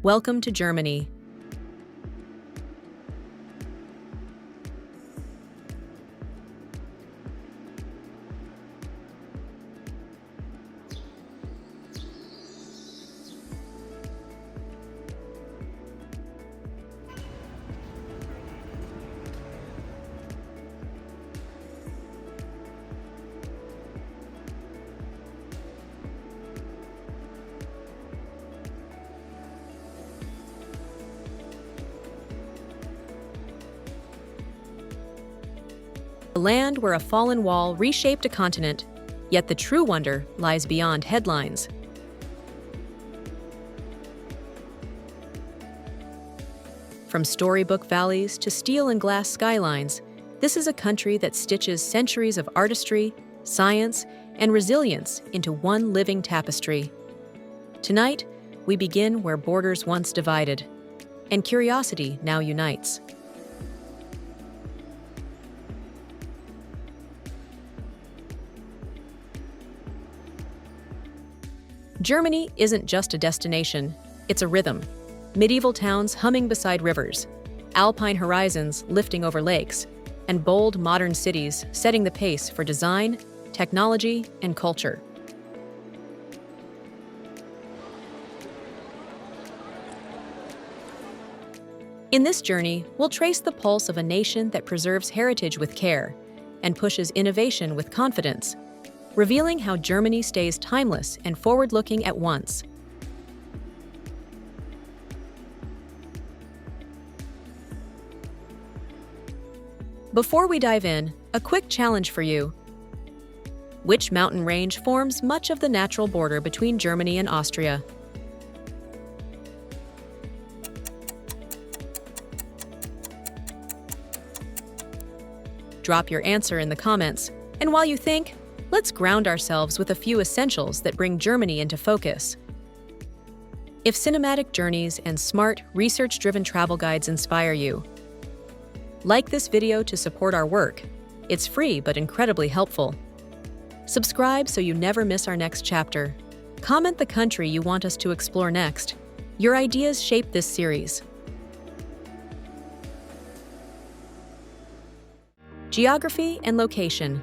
Welcome to Germany. A land where a fallen wall reshaped a continent, yet the true wonder lies beyond headlines. From storybook valleys to steel and glass skylines, this is a country that stitches centuries of artistry, science, and resilience into one living tapestry. Tonight, we begin where borders once divided, and curiosity now unites. Germany isn't just a destination, it's a rhythm. Medieval towns humming beside rivers, Alpine horizons lifting over lakes, and bold modern cities setting the pace for design, technology, and culture. In this journey, we'll trace the pulse of a nation that preserves heritage with care and pushes innovation with confidence, revealing how Germany stays timeless and forward-looking at once. Before we dive in, a quick challenge for you. Which mountain range forms much of the natural border between Germany and Austria? Drop your answer in the comments, and while you think, let's ground ourselves with a few essentials that bring Germany into focus. If cinematic journeys and smart, research-driven travel guides inspire you, like this video to support our work. It's free but incredibly helpful. Subscribe so you never miss our next chapter. Comment the country you want us to explore next. Your ideas shape this series. Geography and location.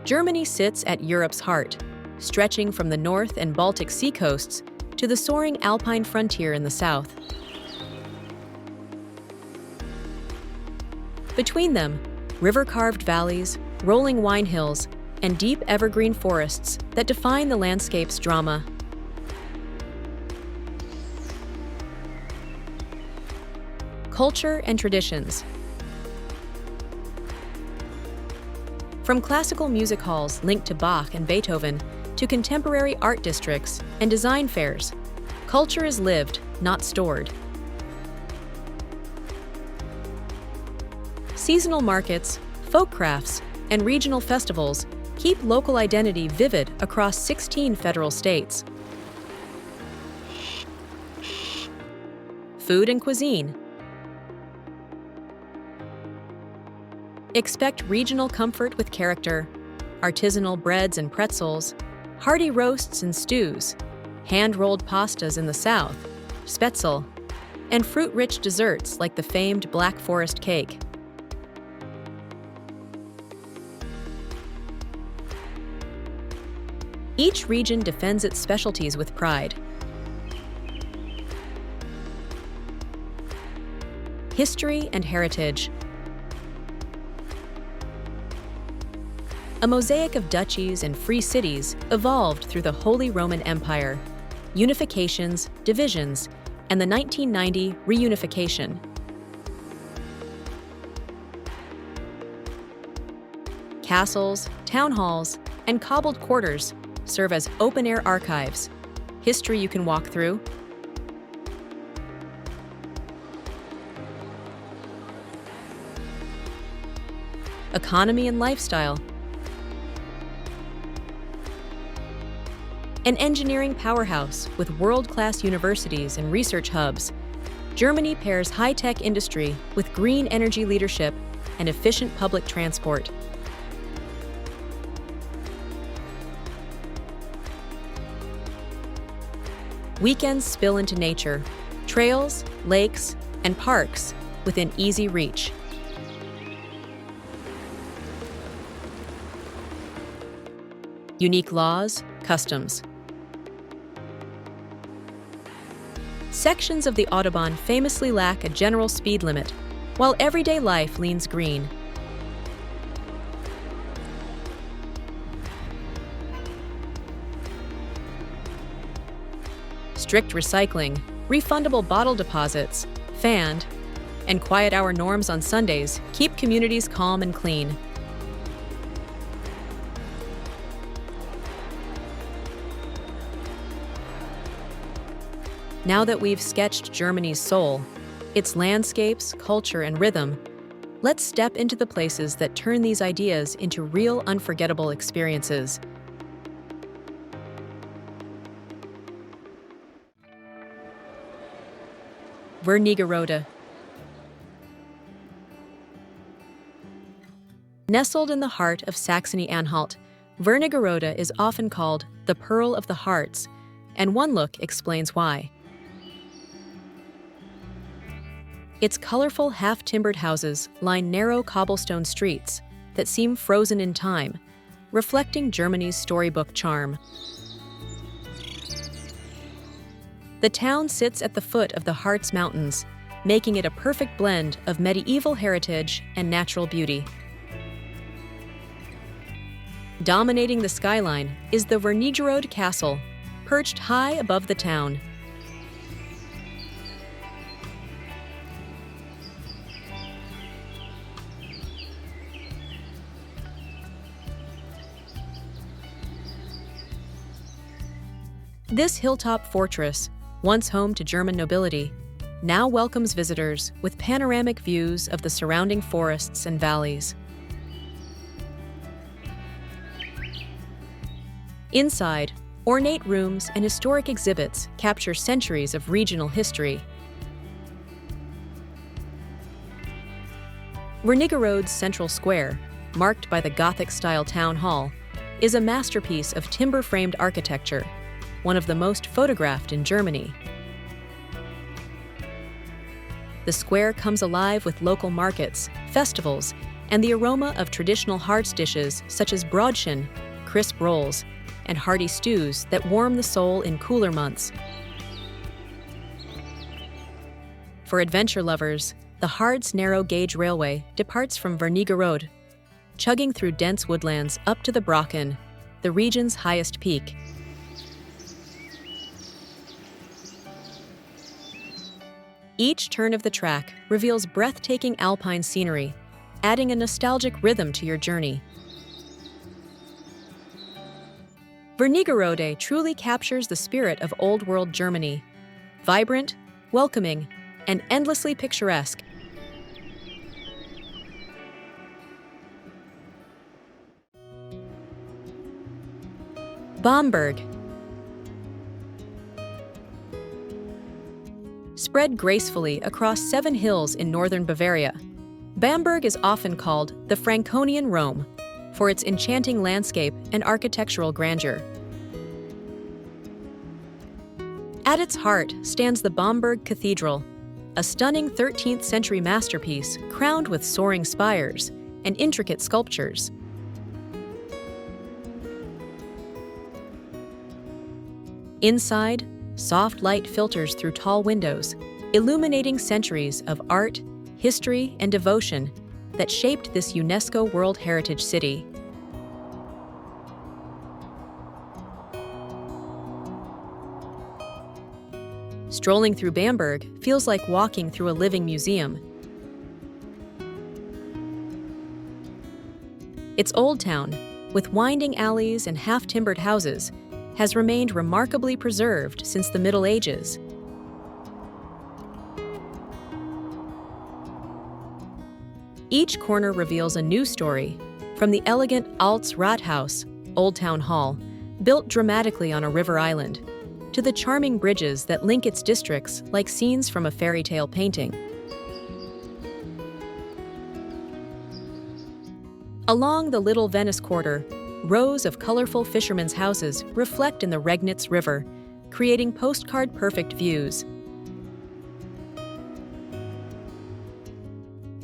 Germany sits at Europe's heart, stretching from the North and Baltic Sea coasts to the soaring Alpine frontier in the south. Between them, river-carved valleys, rolling wine hills, and deep evergreen forests that define the landscape's drama. Culture and traditions. From classical music halls linked to Bach and Beethoven, to contemporary art districts and design fairs, culture is lived, not stored. Seasonal markets, folk crafts, and regional festivals keep local identity vivid across 16 federal states. Food and cuisine. Expect regional comfort with character, artisanal breads and pretzels, hearty roasts and stews, hand-rolled pastas in the south, spätzle, and fruit-rich desserts like the famed Black Forest cake. Each region defends its specialties with pride. History and heritage. A mosaic of duchies and free cities evolved through the Holy Roman Empire, unifications, divisions, and the 1990 reunification. Castles, town halls, and cobbled quarters serve as open-air archives, history you can walk through. Economy and lifestyle. An engineering powerhouse with world-class universities and research hubs, Germany pairs high-tech industry with green energy leadership and efficient public transport. Weekends spill into nature, trails, lakes, and parks within easy reach. Unique laws, customs. Sections of the Autobahn famously lack a general speed limit, while everyday life leans green. Strict recycling, refundable bottle deposits, fanned, and quiet hour norms on Sundays keep communities calm and clean. Now that we've sketched Germany's soul, its landscapes, culture, and rhythm, let's step into the places that turn these ideas into real, unforgettable experiences. Wernigerode. Nestled in the heart of Saxony-Anhalt, Wernigerode is often called the Pearl of the Harz, and one look explains why. Its colorful half-timbered houses line narrow cobblestone streets that seem frozen in time, reflecting Germany's storybook charm. The town sits at the foot of the Harz Mountains, making it a perfect blend of medieval heritage and natural beauty. Dominating the skyline is the Wernigerode Castle, perched high above the town. This hilltop fortress, once home to German nobility, now welcomes visitors with panoramic views of the surrounding forests and valleys. Inside, ornate rooms and historic exhibits capture centuries of regional history. Wernigerode's central square, marked by the Gothic-style town hall, is a masterpiece of timber-framed architecture, one of the most photographed in Germany. The square comes alive with local markets, festivals, and the aroma of traditional Harz dishes such as Brötchen, crisp rolls, and hearty stews that warm the soul in cooler months. For adventure lovers, the Harz narrow-gauge railway departs from Wernigerode, chugging through dense woodlands up to the Brocken, the region's highest peak. Each turn of the track reveals breathtaking Alpine scenery, adding a nostalgic rhythm to your journey. Wernigerode truly captures the spirit of old-world Germany, vibrant, welcoming, and endlessly picturesque. Bamberg. Spread gracefully across 7 hills in northern Bavaria, Bamberg is often called the Franconian Rome for its enchanting landscape and architectural grandeur. At its heart stands the Bamberg Cathedral, a stunning 13th century masterpiece crowned with soaring spires and intricate sculptures. Inside, soft light filters through tall windows, illuminating centuries of art, history, and devotion that shaped this UNESCO World Heritage City. Strolling through Bamberg feels like walking through a living museum. Its old town, with winding alleys and half-timbered houses, has remained remarkably preserved since the Middle Ages. Each corner reveals a new story, from the elegant Alts Rathaus, Old Town Hall, built dramatically on a river island, to the charming bridges that link its districts like scenes from a fairy tale painting. Along the Little Venice Quarter, rows of colorful fishermen's houses reflect in the Regnitz River, creating postcard-perfect views.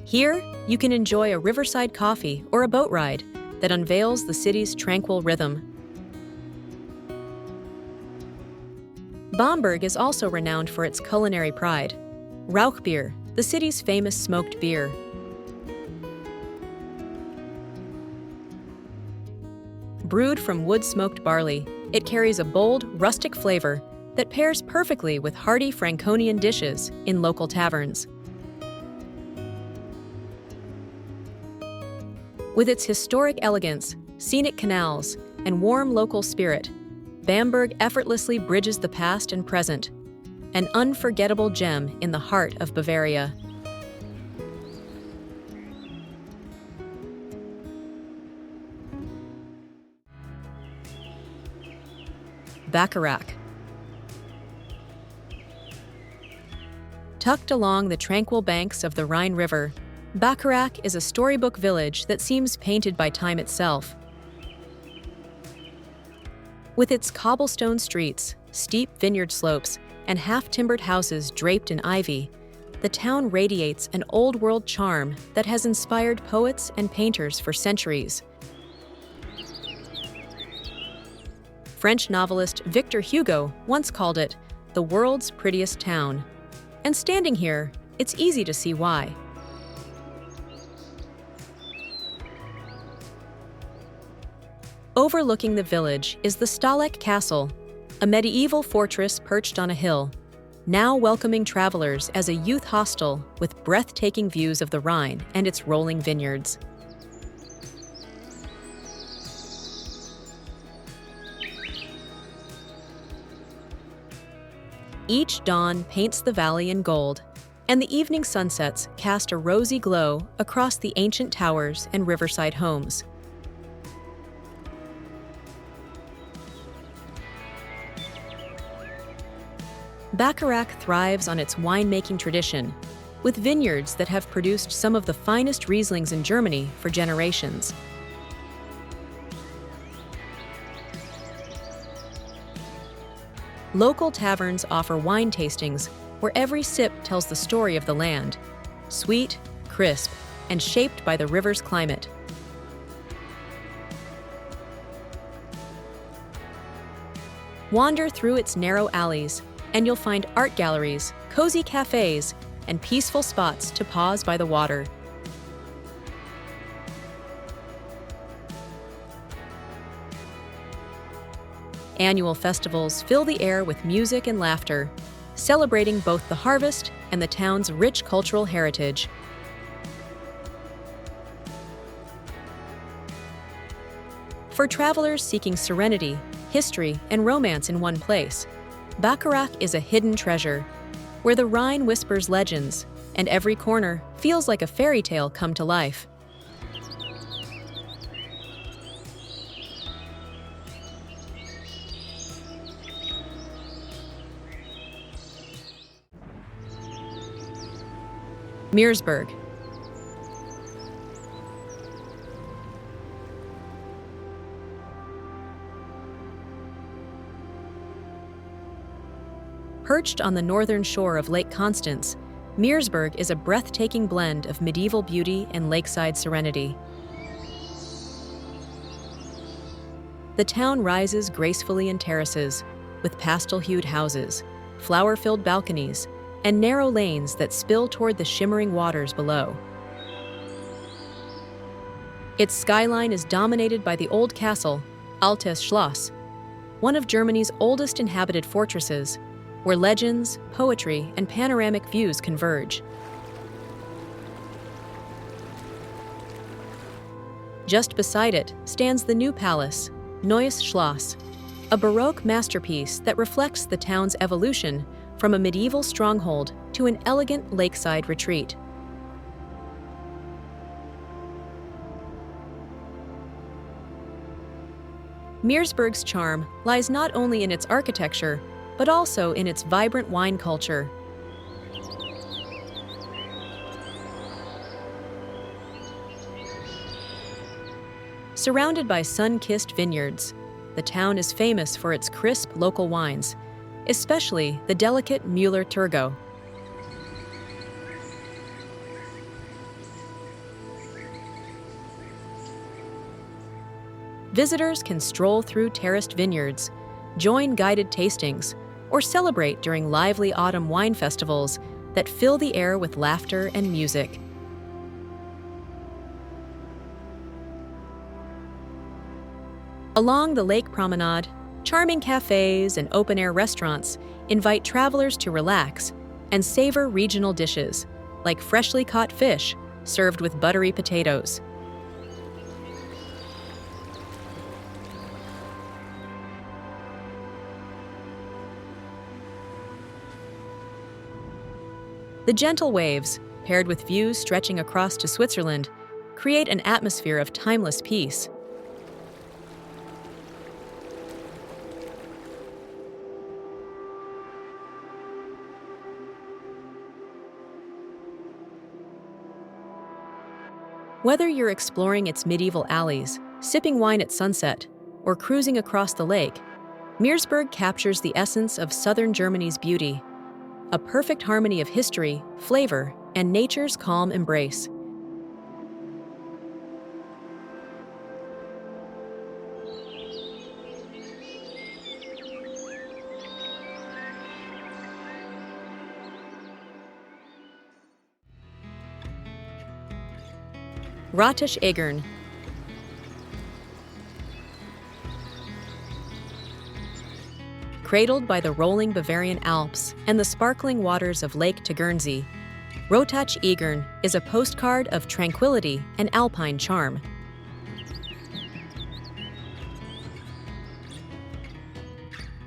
Here, you can enjoy a riverside coffee or a boat ride that unveils the city's tranquil rhythm. Bamberg is also renowned for its culinary pride. Rauchbier, the city's famous smoked beer. Brewed from wood-smoked barley, it carries a bold, rustic flavor that pairs perfectly with hearty Franconian dishes in local taverns. With its historic elegance, scenic canals, and warm local spirit, Bamberg effortlessly bridges the past and present, an unforgettable gem in the heart of Bavaria. Bacharach. Tucked along the tranquil banks of the Rhine River, Bacharach is a storybook village that seems painted by time itself. With its cobblestone streets, steep vineyard slopes, and half-timbered houses draped in ivy, the town radiates an old-world charm that has inspired poets and painters for centuries. French novelist Victor Hugo once called it the world's prettiest town. And standing here, it's easy to see why. Overlooking the village is the Stahleck Castle, a medieval fortress perched on a hill, now welcoming travelers as a youth hostel with breathtaking views of the Rhine and its rolling vineyards. Each dawn paints the valley in gold, and the evening sunsets cast a rosy glow across the ancient towers and riverside homes. Bacharach thrives on its winemaking tradition, with vineyards that have produced some of the finest Rieslings in Germany for generations. Local taverns offer wine tastings where every sip tells the story of the land, sweet, crisp, and shaped by the river's climate. Wander through its narrow alleys, and you'll find art galleries, cozy cafes, and peaceful spots to pause by the water. Annual festivals fill the air with music and laughter, celebrating both the harvest and the town's rich cultural heritage. For travelers seeking serenity, history, and romance in one place, Bacharach is a hidden treasure, where the Rhine whispers legends, and every corner feels like a fairy tale come to life. Meersburg. Perched on the northern shore of Lake Constance, Meersburg is a breathtaking blend of medieval beauty and lakeside serenity. The town rises gracefully in terraces, with pastel-hued houses, flower-filled balconies, and narrow lanes that spill toward the shimmering waters below. Its skyline is dominated by the old castle, Altes Schloss, one of Germany's oldest inhabited fortresses, where legends, poetry, and panoramic views converge. Just beside it stands the new palace, Neues Schloss, a Baroque masterpiece that reflects the town's evolution from a medieval stronghold to an elegant lakeside retreat. Meersburg's charm lies not only in its architecture, but also in its vibrant wine culture. Surrounded by sun-kissed vineyards, the town is famous for its crisp local wines, especially the delicate Müller-Thurgau. Visitors can stroll through terraced vineyards, join guided tastings, or celebrate during lively autumn wine festivals that fill the air with laughter and music. Along the lake promenade, charming cafes and open-air restaurants invite travelers to relax and savor regional dishes, like freshly caught fish served with buttery potatoes. The gentle waves, paired with views stretching across to Switzerland, create an atmosphere of timeless peace. Whether you're exploring its medieval alleys, sipping wine at sunset, or cruising across the lake, Meersburg captures the essence of southern Germany's beauty, a perfect harmony of history, flavor, and nature's calm embrace. Rottach-Egern. Cradled by the rolling Bavarian Alps and the sparkling waters of Lake Tegernsee, Rottach-Egern is a postcard of tranquility and Alpine charm.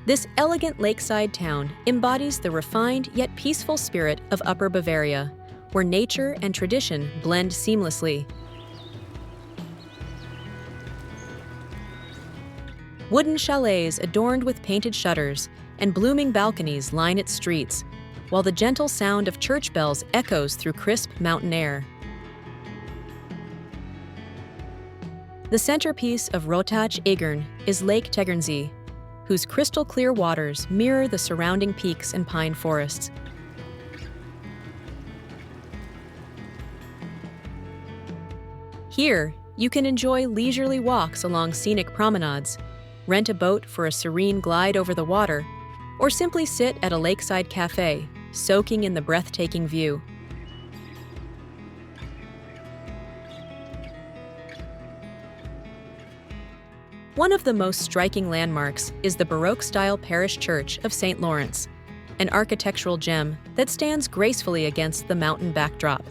This elegant lakeside town embodies the refined yet peaceful spirit of Upper Bavaria, where nature and tradition blend seamlessly. Wooden chalets adorned with painted shutters and blooming balconies line its streets, while the gentle sound of church bells echoes through crisp mountain air. The centerpiece of Rottach-Egern is Lake Tegernsee, whose crystal-clear waters mirror the surrounding peaks and pine forests. Here, you can enjoy leisurely walks along scenic promenades, rent a boat for a serene glide over the water, or simply sit at a lakeside cafe, soaking in the breathtaking view. One of the most striking landmarks is the Baroque-style parish church of St. Lawrence, an architectural gem that stands gracefully against the mountain backdrop.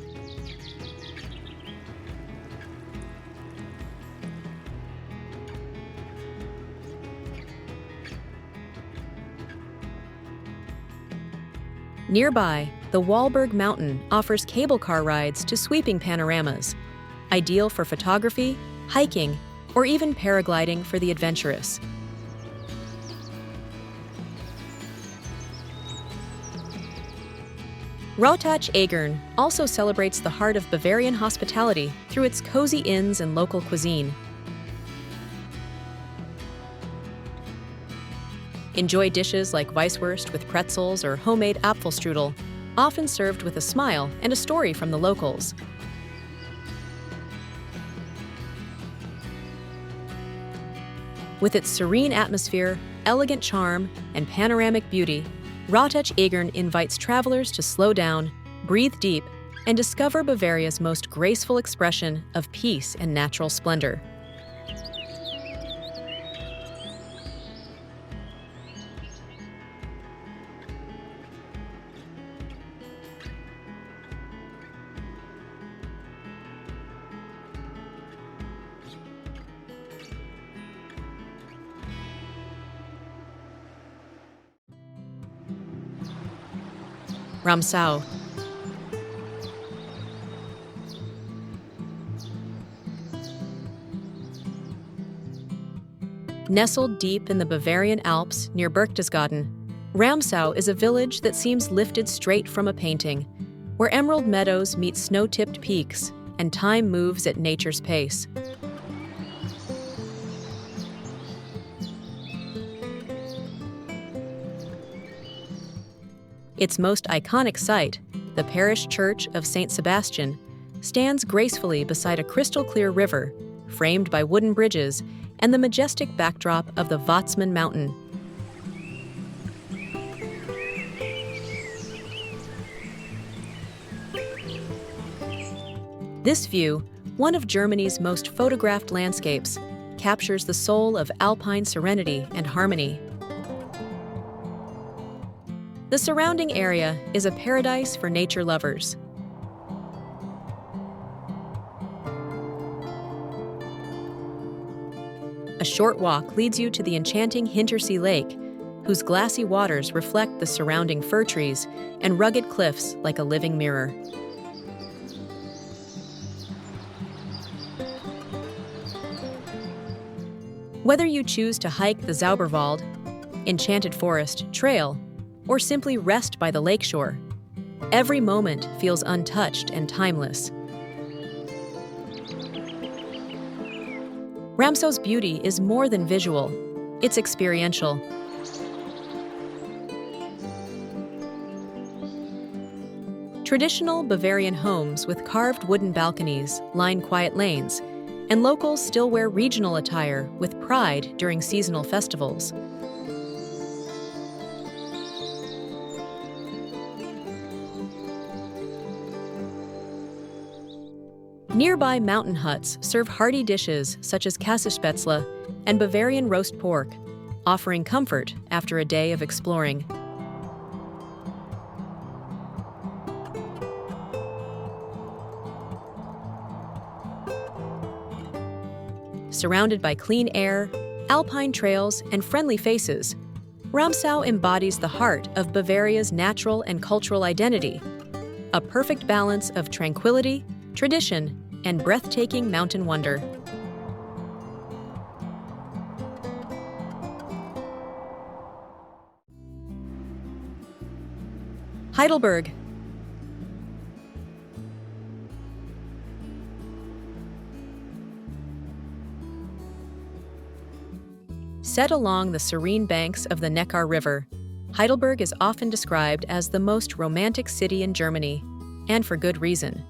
Nearby, the Walberg Mountain offers cable car rides to sweeping panoramas, ideal for photography, hiking, or even paragliding for the adventurous. Rottach-Egern also celebrates the heart of Bavarian hospitality through its cozy inns and local cuisine. Enjoy dishes like Weisswurst with pretzels or homemade Apfelstrudel, often served with a smile and a story from the locals. With its serene atmosphere, elegant charm, and panoramic beauty, Rottach-Egern invites travelers to slow down, breathe deep, and discover Bavaria's most graceful expression of peace and natural splendor. Ramsau. Nestled deep in the Bavarian Alps near Berchtesgaden, Ramsau is a village that seems lifted straight from a painting, where emerald meadows meet snow-tipped peaks and time moves at nature's pace. Its most iconic site, the parish church of St. Sebastian, stands gracefully beside a crystal-clear river, framed by wooden bridges and the majestic backdrop of the Watzmann Mountain. This view, one of Germany's most photographed landscapes, captures the soul of Alpine serenity and harmony. The surrounding area is a paradise for nature lovers. A short walk leads you to the enchanting Hintersee Lake, whose glassy waters reflect the surrounding fir trees and rugged cliffs like a living mirror. Whether you choose to hike the Zauberwald, Enchanted Forest Trail, or simply rest by the lakeshore, every moment feels untouched and timeless. Ramsau's beauty is more than visual, it's experiential. Traditional Bavarian homes with carved wooden balconies line quiet lanes, and locals still wear regional attire with pride during seasonal festivals. Nearby mountain huts serve hearty dishes such as Kässespätzle and Bavarian roast pork, offering comfort after a day of exploring. Surrounded by clean air, alpine trails, and friendly faces, Ramsau embodies the heart of Bavaria's natural and cultural identity, a perfect balance of tranquility, tradition, and breathtaking mountain wonder. Heidelberg. Set along the serene banks of the Neckar River, Heidelberg is often described as the most romantic city in Germany, and for good reason.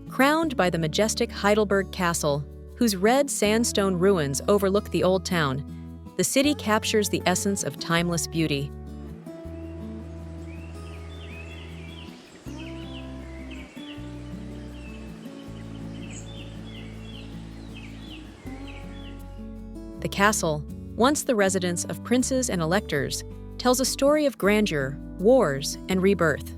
Crowned by the majestic Heidelberg Castle, whose red sandstone ruins overlook the old town, the city captures the essence of timeless beauty. The castle, once the residence of princes and electors, tells a story of grandeur, wars, and rebirth.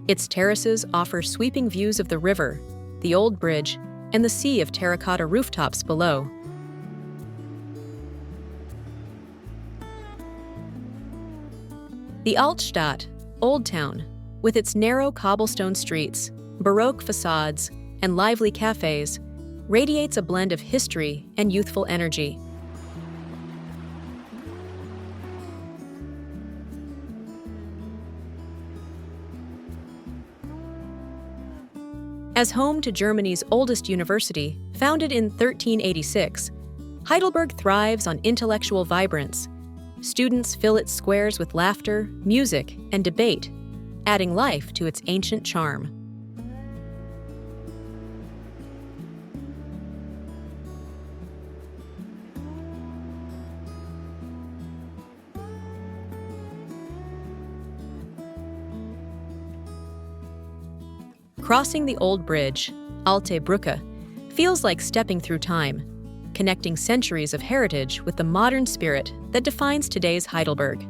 Its terraces offer sweeping views of the river, the old bridge, and the sea of terracotta rooftops below. The Altstadt, Old Town, with its narrow cobblestone streets, Baroque facades, and lively cafes, radiates a blend of history and youthful energy. As home to Germany's oldest university, founded in 1386, Heidelberg thrives on intellectual vibrance. Students fill its squares with laughter, music, and debate, adding life to its ancient charm. Crossing the old bridge, Alte Brücke, feels like stepping through time, connecting centuries of heritage with the modern spirit that defines today's Heidelberg.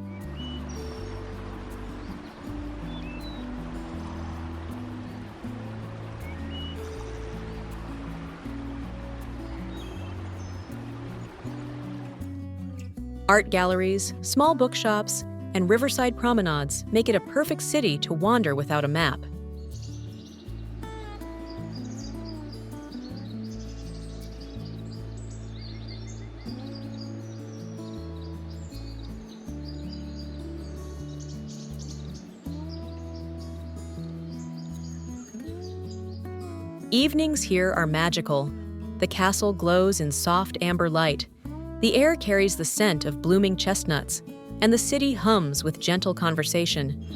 Art galleries, small bookshops, and riverside promenades make it a perfect city to wander without a map. Evenings here are magical. The castle glows in soft amber light. The air carries the scent of blooming chestnuts, and the city hums with gentle conversation.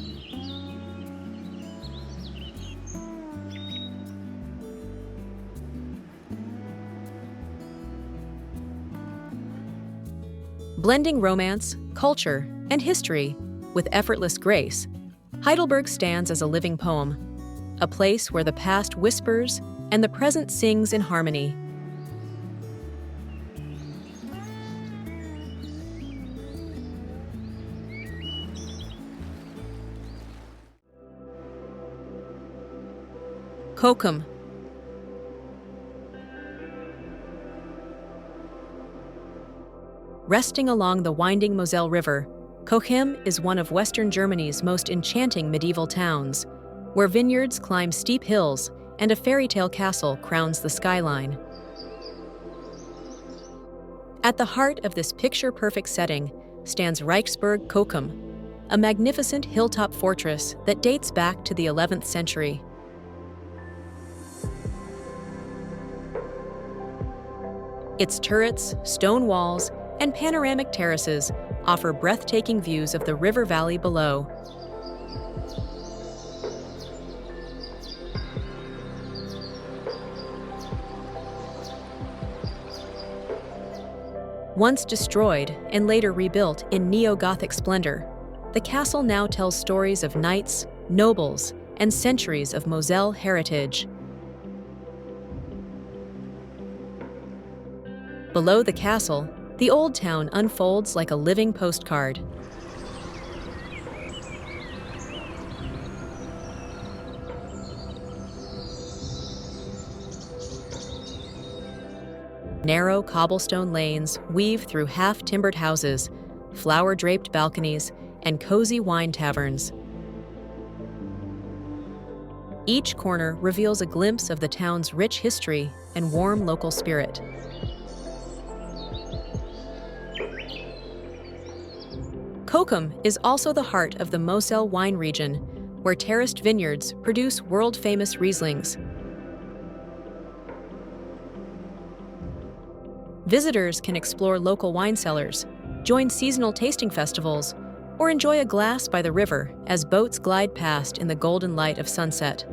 Blending romance, culture, and history with effortless grace, Heidelberg stands as a living poem, a place where the past whispers and the present sings in harmony. Kokum. Resting along the winding Moselle River, Kochim is one of Western Germany's most enchanting medieval towns, where vineyards climb steep hills and a fairytale castle crowns the skyline. At the heart of this picture-perfect setting stands Reichsburg Kochum, a magnificent hilltop fortress that dates back to the 11th century. Its turrets, stone walls, and panoramic terraces offer breathtaking views of the river valley below. Once destroyed and later rebuilt in neo-Gothic splendor, the castle now tells stories of knights, nobles, and centuries of Moselle heritage. Below the castle, the old town unfolds like a living postcard. Narrow cobblestone lanes weave through half-timbered houses, flower-draped balconies, and cozy wine taverns. Each corner reveals a glimpse of the town's rich history and warm local spirit. Kochum is also the heart of the Moselle wine region, where terraced vineyards produce world-famous Rieslings. Visitors can explore local wine cellars, join seasonal tasting festivals, or enjoy a glass by the river as boats glide past in the golden light of sunset.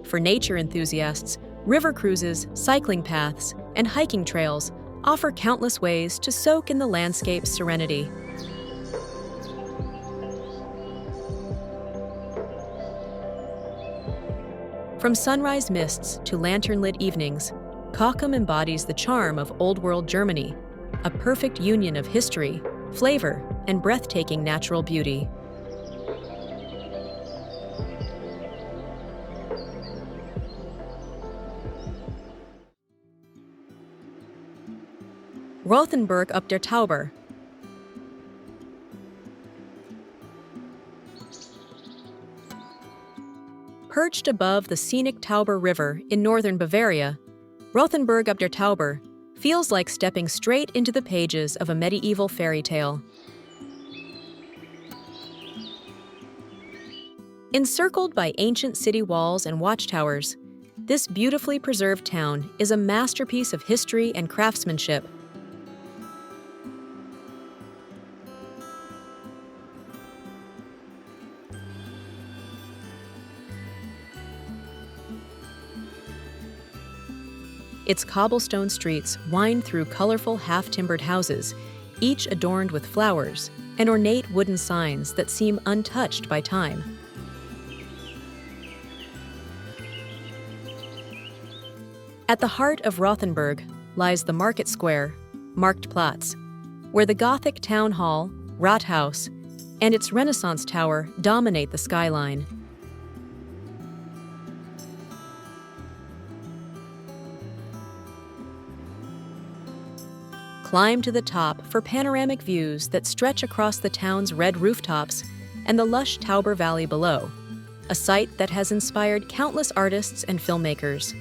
For nature enthusiasts, river cruises, cycling paths, and hiking trails offer countless ways to soak in the landscape's serenity. From sunrise mists to lantern-lit evenings, Kochum embodies the charm of old-world Germany, a perfect union of history, flavor, and breathtaking natural beauty. Rothenburg ob der Tauber. Perched above the scenic Tauber River in northern Bavaria, Rothenburg ob der Tauber feels like stepping straight into the pages of a medieval fairy tale. Encircled by ancient city walls and watchtowers, this beautifully preserved town is a masterpiece of history and craftsmanship. Its cobblestone streets wind through colorful half-timbered houses, each adorned with flowers and ornate wooden signs that seem untouched by time. At the heart of Rothenburg lies the market square, Marktplatz, where the Gothic town hall, Rathaus, and its Renaissance tower dominate the skyline. Climb to the top for panoramic views that stretch across the town's red rooftops and the lush Tauber Valley below, a site that has inspired countless artists and filmmakers.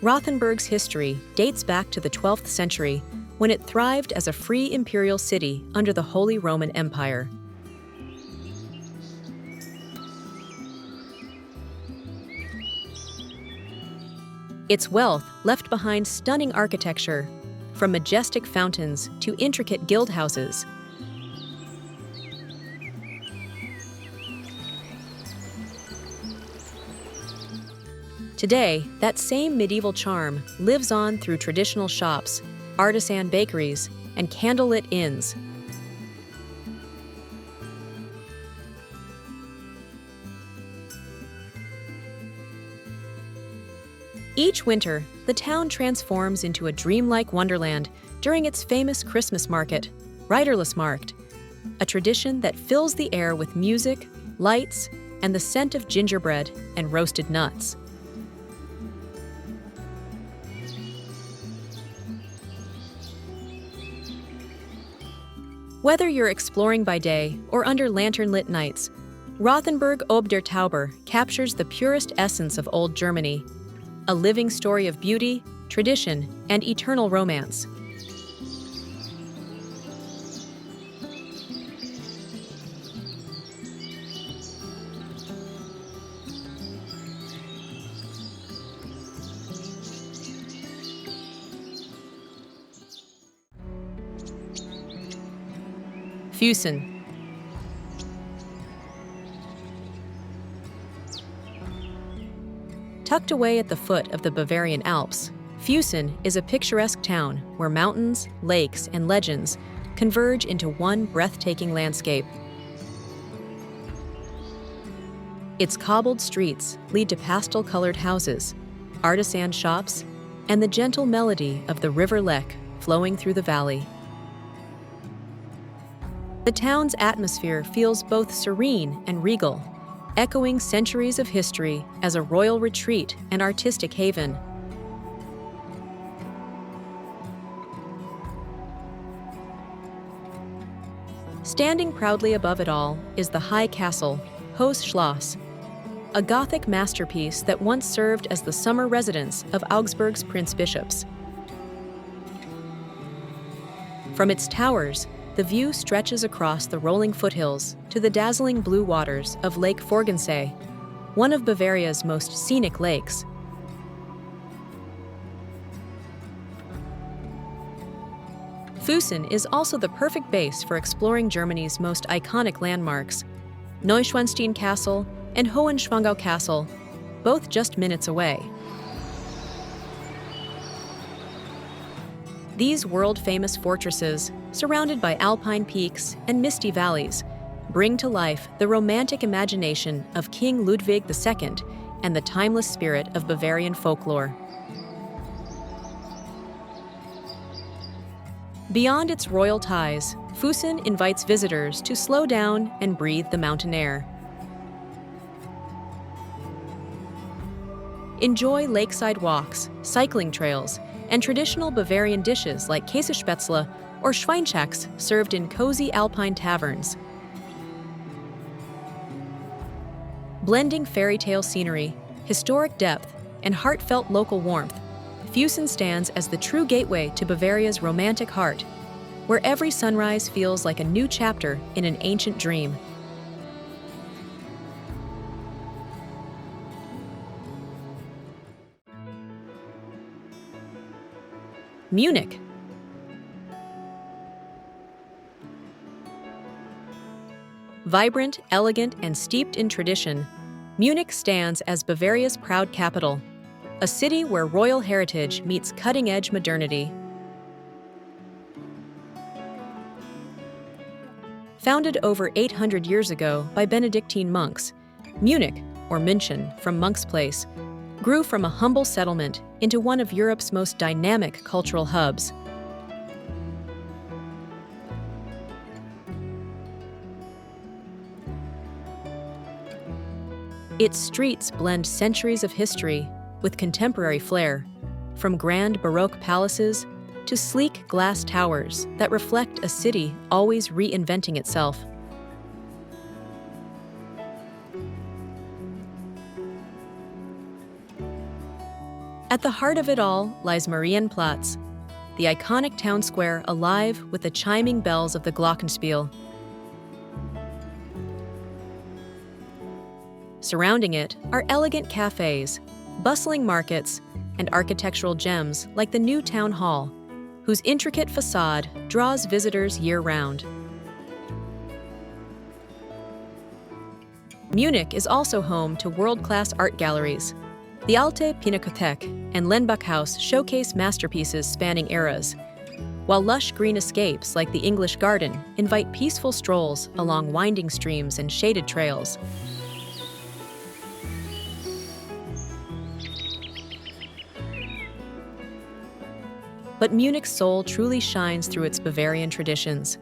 Rothenburg's history dates back to the 12th century, when it thrived as a free imperial city under the Holy Roman Empire. Its wealth left behind stunning architecture, from majestic fountains to intricate guild houses. Today, that same medieval charm lives on through traditional shops, artisan bakeries, and candlelit inns. Each winter, the town transforms into a dreamlike wonderland during its famous Christmas market, Reiterlesmarkt, a tradition that fills the air with music, lights, and the scent of gingerbread and roasted nuts. Whether you're exploring by day or under lantern-lit nights, Rothenburg ob der Tauber captures the purest essence of old Germany, a living story of beauty, tradition, and eternal romance. Füssen. Tucked away at the foot of the Bavarian Alps, Füssen is a picturesque town where mountains, lakes, and legends converge into one breathtaking landscape. Its cobbled streets lead to pastel-colored houses, artisan shops, and the gentle melody of the River Lech flowing through the valley. The town's atmosphere feels both serene and regal, echoing centuries of history as a royal retreat and artistic haven. Standing proudly above it all is the high castle, Hohes Schloss, a Gothic masterpiece that once served as the summer residence of Augsburg's prince-bishops. From its towers, the view stretches across the rolling foothills to the dazzling blue waters of Lake Tegernsee, one of Bavaria's most scenic lakes. Füssen is also the perfect base for exploring Germany's most iconic landmarks, Neuschwanstein Castle and Hohenschwangau Castle, both just minutes away. These world-famous fortresses, surrounded by alpine peaks and misty valleys, bring to life the romantic imagination of King Ludwig II and the timeless spirit of Bavarian folklore. Beyond its royal ties, Füssen invites visitors to slow down and breathe the mountain air. Enjoy lakeside walks, cycling trails, and traditional Bavarian dishes like Käsespätzle or Schweinshax served in cozy Alpine taverns. Blending fairytale scenery, historic depth, and heartfelt local warmth, Füssen stands as the true gateway to Bavaria's romantic heart, where every sunrise feels like a new chapter in an ancient dream. Munich. Vibrant, elegant, and steeped in tradition, Munich stands as Bavaria's proud capital, a city where royal heritage meets cutting-edge modernity. Founded over 800 years ago by Benedictine monks, Munich, or München from Monk's Place, grew from a humble settlement into one of Europe's most dynamic cultural hubs. Its streets blend centuries of history with contemporary flair, from grand Baroque palaces to sleek glass towers that reflect a city always reinventing itself. At the heart of it all lies Marienplatz, the iconic town square alive with the chiming bells of the Glockenspiel. Surrounding it are elegant cafes, bustling markets, and architectural gems like the new town hall, whose intricate facade draws visitors year-round. Munich is also home to world-class art galleries. The Alte Pinakothek and Lenbachhaus showcase masterpieces spanning eras, while lush green escapes like the English Garden invite peaceful strolls along winding streams and shaded trails. But Munich's soul truly shines through its Bavarian traditions.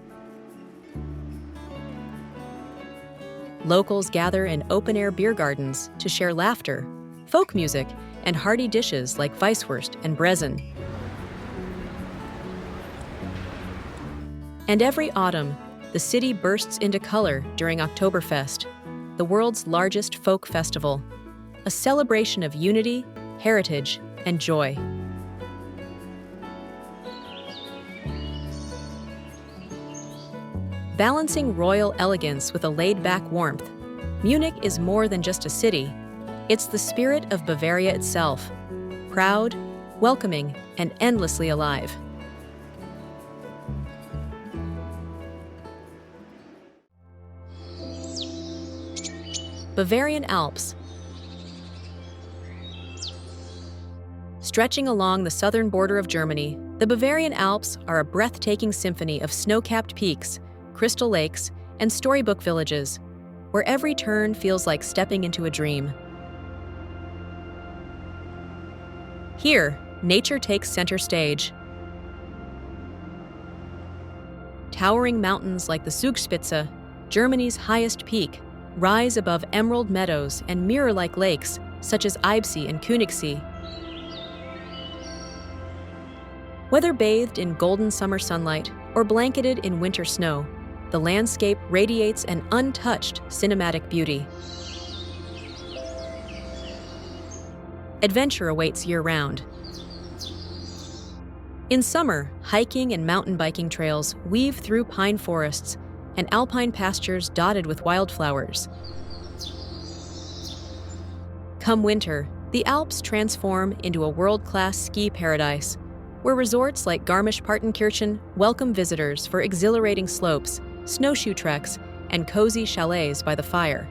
Locals gather in open-air beer gardens to share laughter, folk music, and hearty dishes like Weisswurst and Brezen. And every autumn, the city bursts into color during Oktoberfest, the world's largest folk festival, a celebration of unity, heritage, and joy. Balancing royal elegance with a laid-back warmth, Munich is more than just a city. It's the spirit of Bavaria itself, proud, welcoming, and endlessly alive. Bavarian Alps. Stretching along the southern border of Germany, the Bavarian Alps are a breathtaking symphony of snow-capped peaks, crystal lakes, and storybook villages, where every turn feels like stepping into a dream. Here, nature takes center stage. Towering mountains like the Zugspitze, Germany's highest peak, rise above emerald meadows and mirror-like lakes such as Eibsee and Königssee. Whether bathed in golden summer sunlight or blanketed in winter snow, the landscape radiates an untouched cinematic beauty. Adventure awaits year-round. In summer, hiking and mountain biking trails weave through pine forests and alpine pastures dotted with wildflowers. Come winter, the Alps transform into a world-class ski paradise, where resorts like Garmisch-Partenkirchen welcome visitors for exhilarating slopes, snowshoe treks, and cozy chalets by the fire.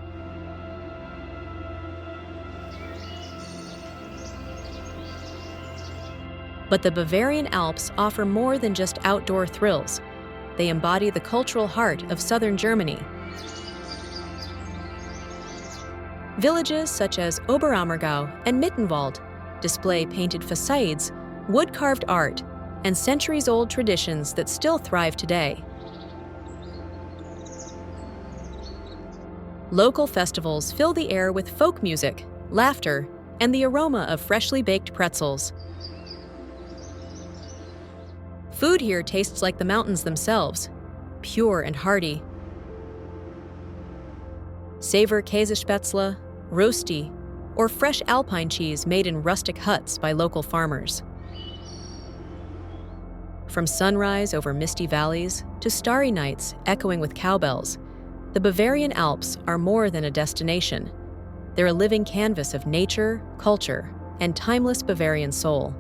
But the Bavarian Alps offer more than just outdoor thrills. They embody the cultural heart of southern Germany. Villages such as Oberammergau and Mittenwald display painted facades, wood-carved art, and centuries-old traditions that still thrive today. Local festivals fill the air with folk music, laughter, and the aroma of freshly baked pretzels. Food here tastes like the mountains themselves, pure and hearty. Savor Käsespätzle, Rösti, or fresh Alpine cheese made in rustic huts by local farmers. From sunrise over misty valleys to starry nights echoing with cowbells, the Bavarian Alps are more than a destination. They're a living canvas of nature, culture, and timeless Bavarian soul.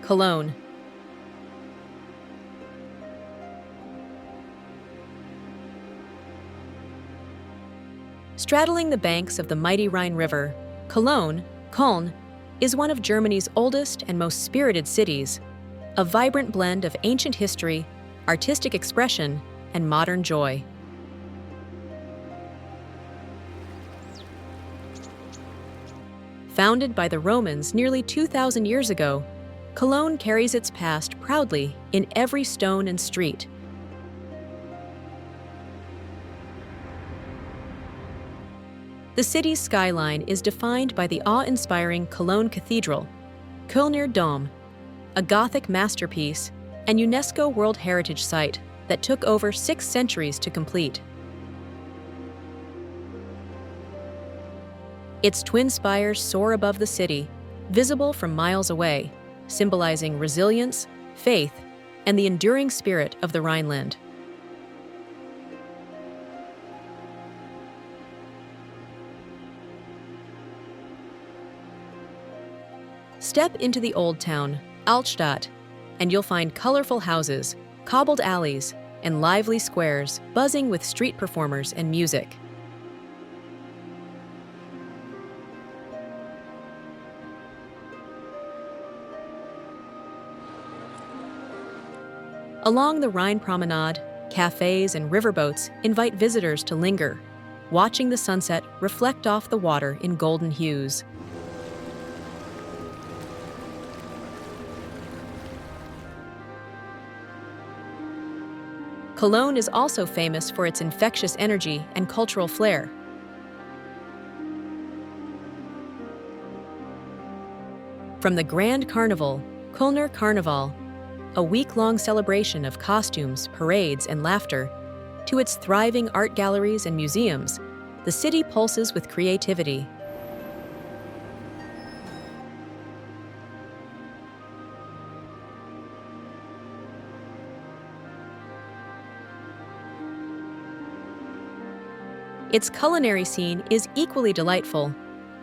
Cologne. Straddling the banks of the mighty Rhine River, Cologne, Köln, is one of Germany's oldest and most spirited cities, a vibrant blend of ancient history, artistic expression, and modern joy. Founded by the Romans nearly 2,000 years ago, Cologne carries its past proudly in every stone and street. The city's skyline is defined by the awe-inspiring Cologne Cathedral, Kölner Dom, a Gothic masterpiece and UNESCO World Heritage Site that took over 6 centuries to complete. Its twin spires soar above the city, visible from miles away, symbolizing resilience, faith, and the enduring spirit of the Rhineland. Step into the Old Town, Altstadt, and you'll find colorful houses, cobbled alleys, and lively squares buzzing with street performers and music. Along the Rhine promenade, cafes and riverboats invite visitors to linger, watching the sunset reflect off the water in golden hues. Cologne is also famous for its infectious energy and cultural flair. From the Grand Carnival, Kölner Carnival, a week-long celebration of costumes, parades, and laughter, to its thriving art galleries and museums, the city pulses with creativity. Its culinary scene is equally delightful.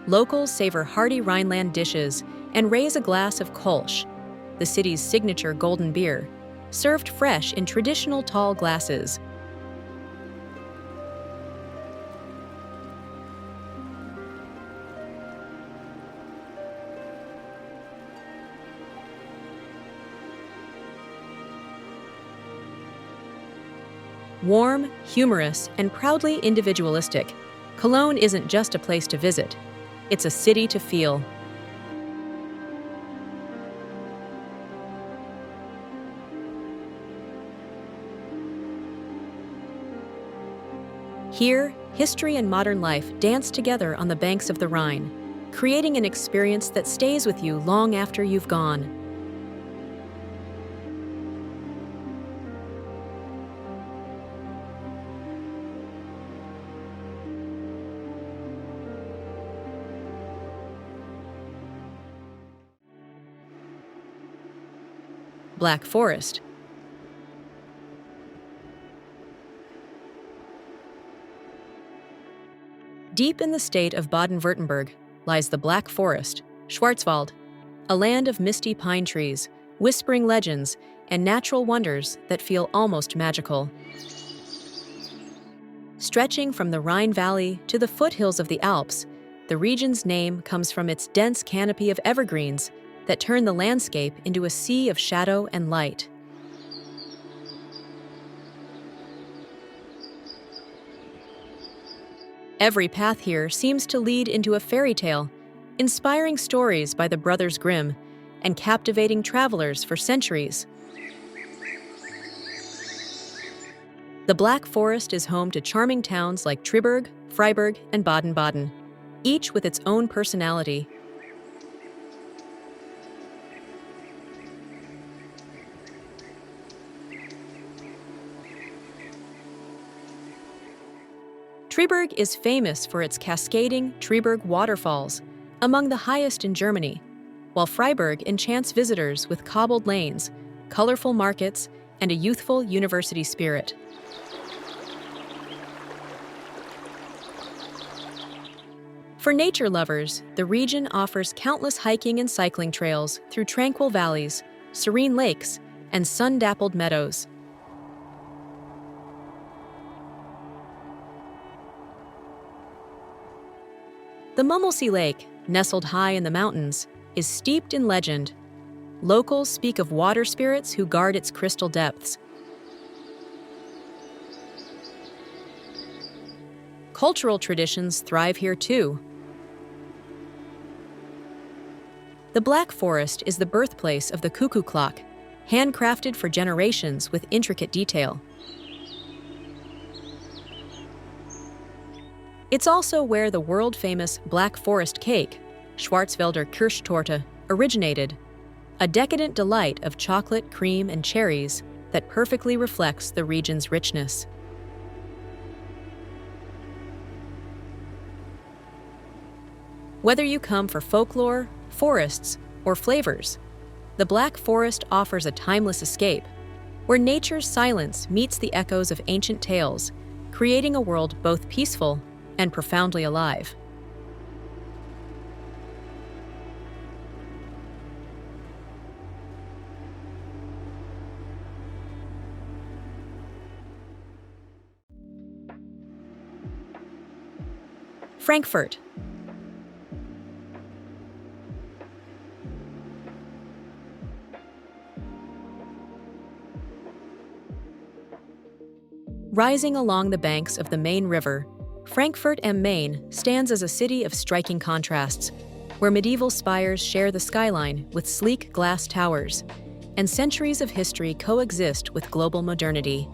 Locals savor hearty Rhineland dishes and raise a glass of Kolsch, the city's signature golden beer, served fresh in traditional tall glasses. Warm, humorous, and proudly individualistic, Cologne isn't just a place to visit, it's a city to feel. Here, history and modern life dance together on the banks of the Rhine, creating an experience that stays with you long after you've gone. Black Forest. Deep in the state of Baden-Württemberg lies the Black Forest, Schwarzwald, a land of misty pine trees, whispering legends, and natural wonders that feel almost magical. Stretching from the Rhine Valley to the foothills of the Alps, the region's name comes from its dense canopy of evergreens that turn the landscape into a sea of shadow and light. Every path here seems to lead into a fairy tale, inspiring stories by the Brothers Grimm and captivating travelers for centuries. The Black Forest is home to charming towns like Triberg, Freiburg, and Baden-Baden, each with its own personality. Triberg is famous for its cascading Triberg waterfalls, among the highest in Germany, while Freiburg enchants visitors with cobbled lanes, colorful markets, and a youthful university spirit. For nature lovers, the region offers countless hiking and cycling trails through tranquil valleys, serene lakes, and sun-dappled meadows. The Mummelsee Lake, nestled high in the mountains, is steeped in legend. Locals speak of water spirits who guard its crystal depths. Cultural traditions thrive here too. The Black Forest is the birthplace of the cuckoo clock, handcrafted for generations with intricate detail. It's also where the world-famous Black Forest cake, Schwarzwälder Kirschtorte, originated, a decadent delight of chocolate, cream, and cherries that perfectly reflects the region's richness. Whether you come for folklore, forests, or flavors, the Black Forest offers a timeless escape, where nature's silence meets the echoes of ancient tales, creating a world both peaceful and profoundly alive. Frankfurt. Rising along the banks of the Main River, Frankfurt am Main stands as a city of striking contrasts, where medieval spires share the skyline with sleek glass towers, and centuries of history coexist with global modernity.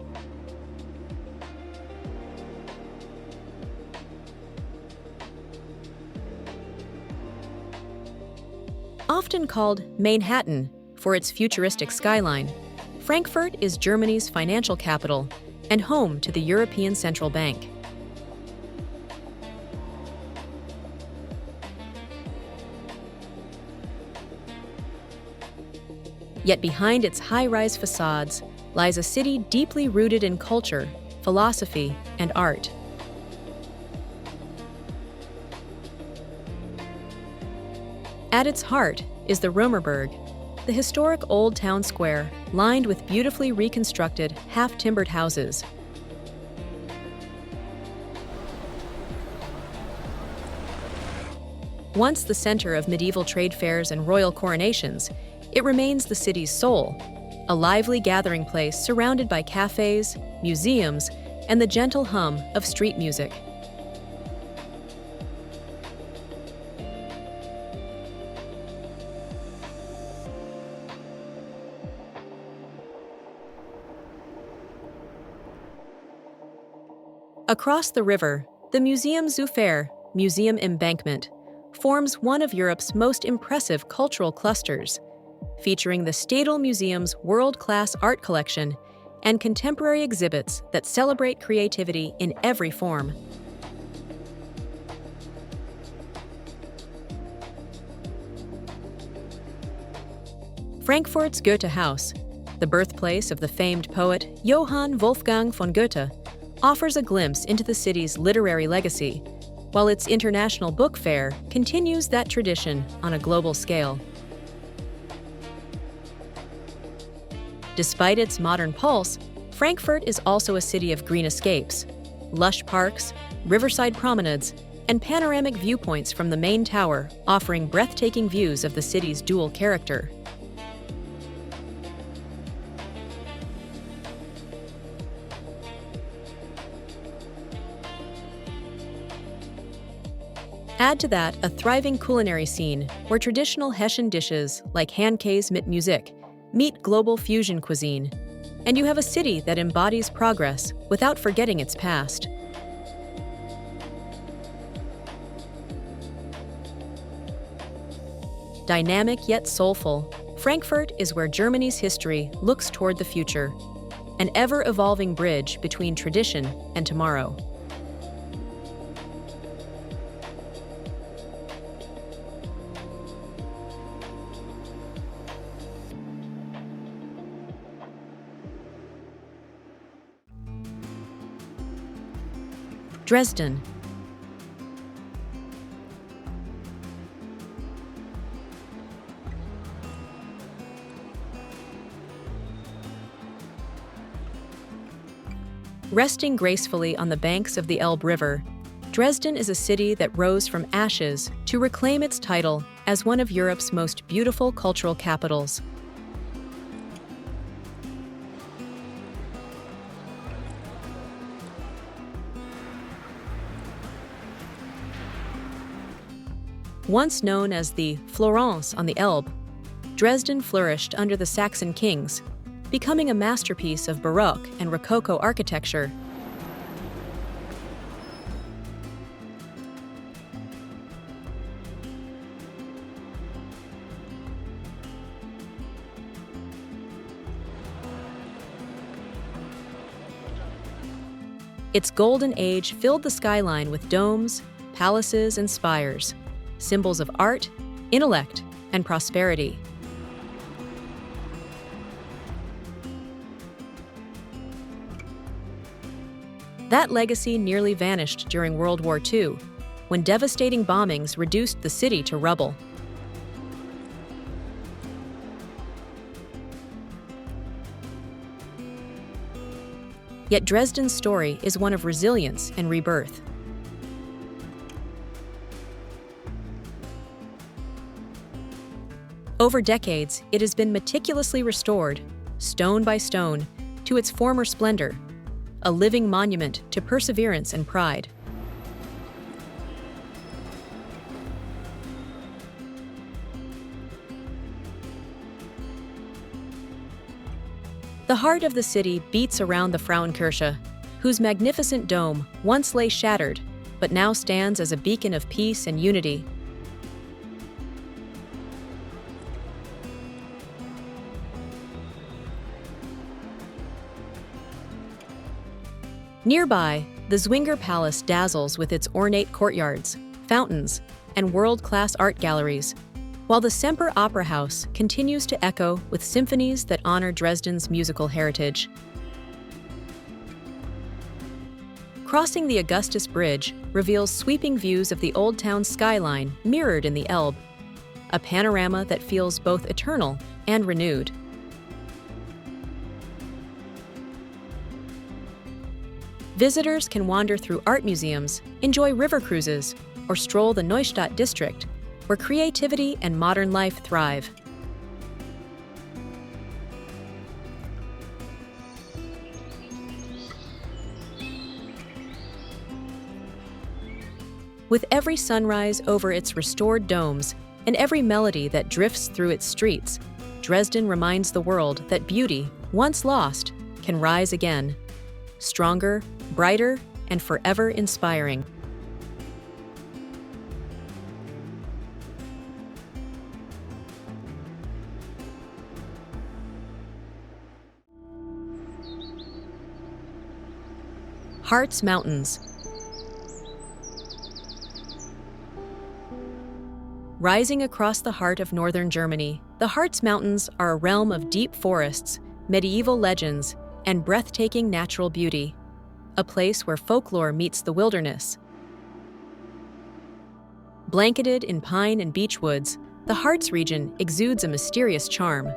Often called Manhattan for its futuristic skyline, Frankfurt is Germany's financial capital and home to the European Central Bank. Yet behind its high-rise facades lies a city deeply rooted in culture, philosophy, and art. At its heart is the Nuremberg, the historic old town square lined with beautifully reconstructed, half-timbered houses. Once the center of medieval trade fairs and royal coronations, it remains the city's soul, a lively gathering place surrounded by cafes, museums, and the gentle hum of street music. Across the river, the Museum Zufair, Museum Embankment, forms one of Europe's most impressive cultural clusters, featuring the Stadel Museum's world-class art collection and contemporary exhibits that celebrate creativity in every form. Frankfurt's Goethe House, the birthplace of the famed poet Johann Wolfgang von Goethe, offers a glimpse into the city's literary legacy, while its International Book Fair continues that tradition on a global scale. Despite its modern pulse, Frankfurt is also a city of green escapes, lush parks, riverside promenades, and panoramic viewpoints from the main tower, offering breathtaking views of the city's dual character. Add to that a thriving culinary scene where traditional Hessian dishes like Handkäse mit Musik meet global fusion cuisine, and you have a city that embodies progress without forgetting its past. Dynamic yet soulful, Frankfurt is where Germany's history looks toward the future, an ever-evolving bridge between tradition and tomorrow. Dresden. Resting gracefully on the banks of the Elbe River, Dresden is a city that rose from ashes to reclaim its title as one of Europe's most beautiful cultural capitals. Once known as the Florence on the Elbe, Dresden flourished under the Saxon kings, becoming a masterpiece of Baroque and Rococo architecture. Its golden age filled the skyline with domes, palaces, and spires, symbols of art, intellect, and prosperity. That legacy nearly vanished during World War II, when devastating bombings reduced the city to rubble. Yet Dresden's story is one of resilience and rebirth. Over decades, it has been meticulously restored, stone by stone, to its former splendor, a living monument to perseverance and pride. The heart of the city beats around the Frauenkirche, whose magnificent dome once lay shattered, but now stands as a beacon of peace and unity. Nearby, the Zwinger Palace dazzles with its ornate courtyards, fountains, and world-class art galleries, while the Semper Opera House continues to echo with symphonies that honor Dresden's musical heritage. Crossing the Augustus Bridge reveals sweeping views of the Old Town skyline mirrored in the Elbe, a panorama that feels both eternal and renewed. Visitors can wander through art museums, enjoy river cruises, or stroll the Neustadt district, where creativity and modern life thrive. With every sunrise over its restored domes and every melody that drifts through its streets, Dresden reminds the world that beauty, once lost, can rise again, stronger, brighter, and forever inspiring. Harz Mountains. Rising across the heart of northern Germany, the Harz Mountains are a realm of deep forests, medieval legends, and breathtaking natural beauty, a place where folklore meets the wilderness. Blanketed in pine and beech woods, the Harz region exudes a mysterious charm.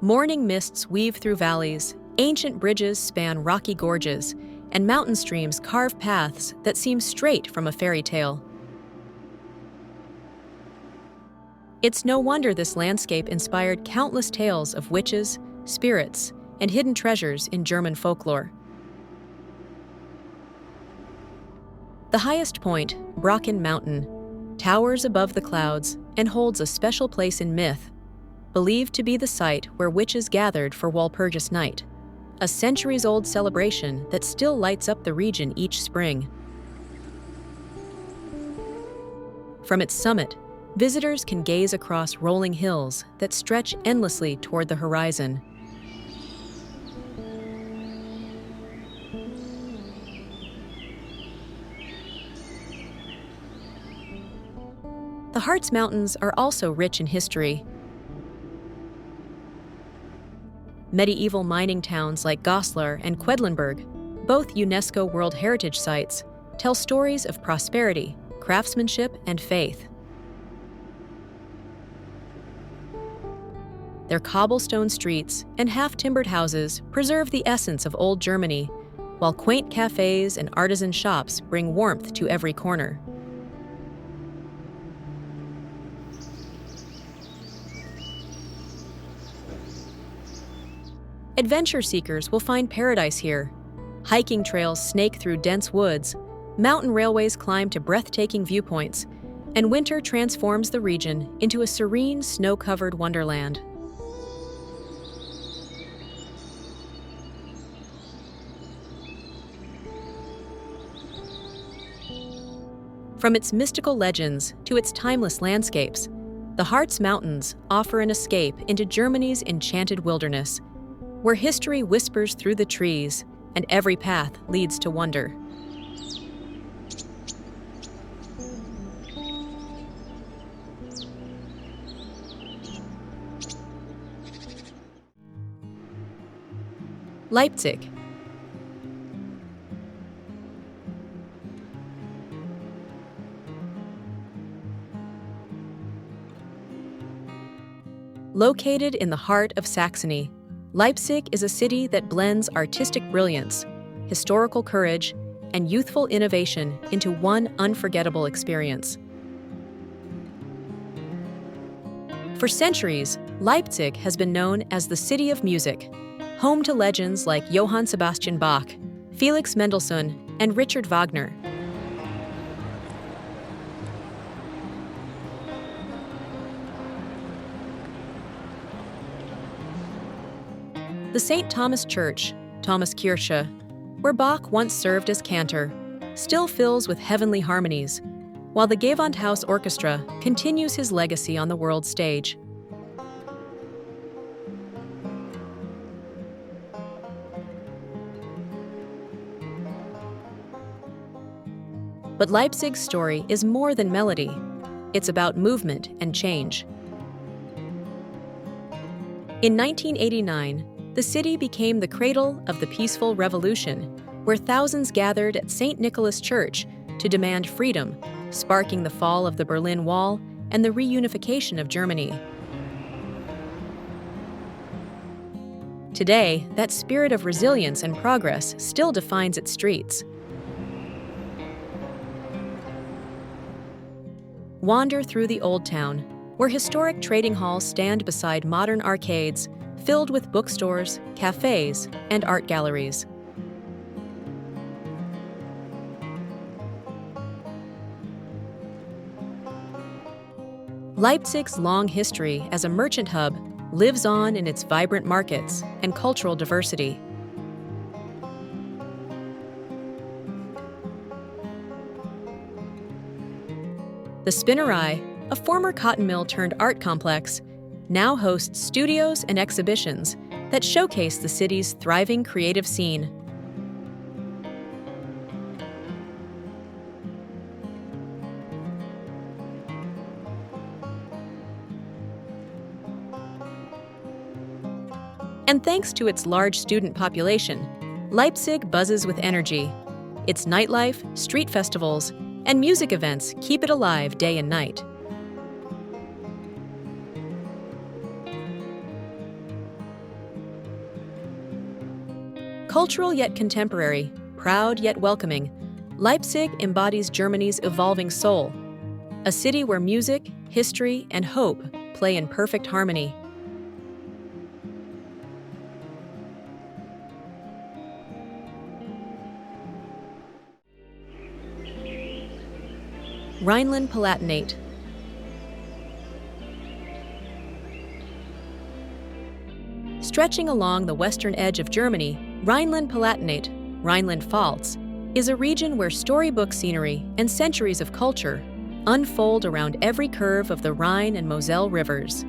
Morning mists weave through valleys, ancient bridges span rocky gorges, and mountain streams carve paths that seem straight from a fairy tale. It's no wonder this landscape inspired countless tales of witches, spirits, and hidden treasures in German folklore. The highest point, Brocken Mountain, towers above the clouds and holds a special place in myth, believed to be the site where witches gathered for Walpurgis Night, a centuries-old celebration that still lights up the region each spring. From its summit, visitors can gaze across rolling hills that stretch endlessly toward the horizon. The Harz Mountains are also rich in history. Medieval mining towns like Goslar and Quedlinburg, both UNESCO World Heritage Sites, tell stories of prosperity, craftsmanship, and faith. Their cobblestone streets and half-timbered houses preserve the essence of old Germany, while quaint cafes and artisan shops bring warmth to every corner. Adventure seekers will find paradise here. Hiking trails snake through dense woods, mountain railways climb to breathtaking viewpoints, and winter transforms the region into a serene, snow-covered wonderland. From its mystical legends to its timeless landscapes, the Harz Mountains offer an escape into Germany's enchanted wilderness, where history whispers through the trees and every path leads to wonder. Leipzig. Located in the heart of Saxony, Leipzig is a city that blends artistic brilliance, historical courage, and youthful innovation into one unforgettable experience. For centuries, Leipzig has been known as the City of Music, home to legends like Johann Sebastian Bach, Felix Mendelssohn, and Richard Wagner. The St. Thomas Church, Thomaskirche, where Bach once served as cantor, still fills with heavenly harmonies, while the Gewandhaus Orchestra continues his legacy on the world stage. But Leipzig's story is more than melody. It's about movement and change. In 1989, the city became the cradle of the peaceful revolution, where thousands gathered at St. Nicholas Church to demand freedom, sparking the fall of the Berlin Wall and the reunification of Germany. Today, that spirit of resilience and progress still defines its streets. Wander through the Old Town, where historic trading halls stand beside modern arcades filled with bookstores, cafes, and art galleries. Leipzig's long history as a merchant hub lives on in its vibrant markets and cultural diversity. The Spinnerei, a former cotton mill turned art complex, now hosts studios and exhibitions that showcase the city's thriving creative scene. And thanks to its large student population, Leipzig buzzes with energy. Its nightlife, street festivals, and music events keep it alive day and night. Cultural yet contemporary, proud yet welcoming, Leipzig embodies Germany's evolving soul, a city where music, history, and hope play in perfect harmony. Rhineland-Palatinate. Stretching along the western edge of Germany, Rhineland-Palatinate, Rhineland-Pfalz, is a region where storybook scenery and centuries of culture unfold around every curve of the Rhine and Moselle rivers.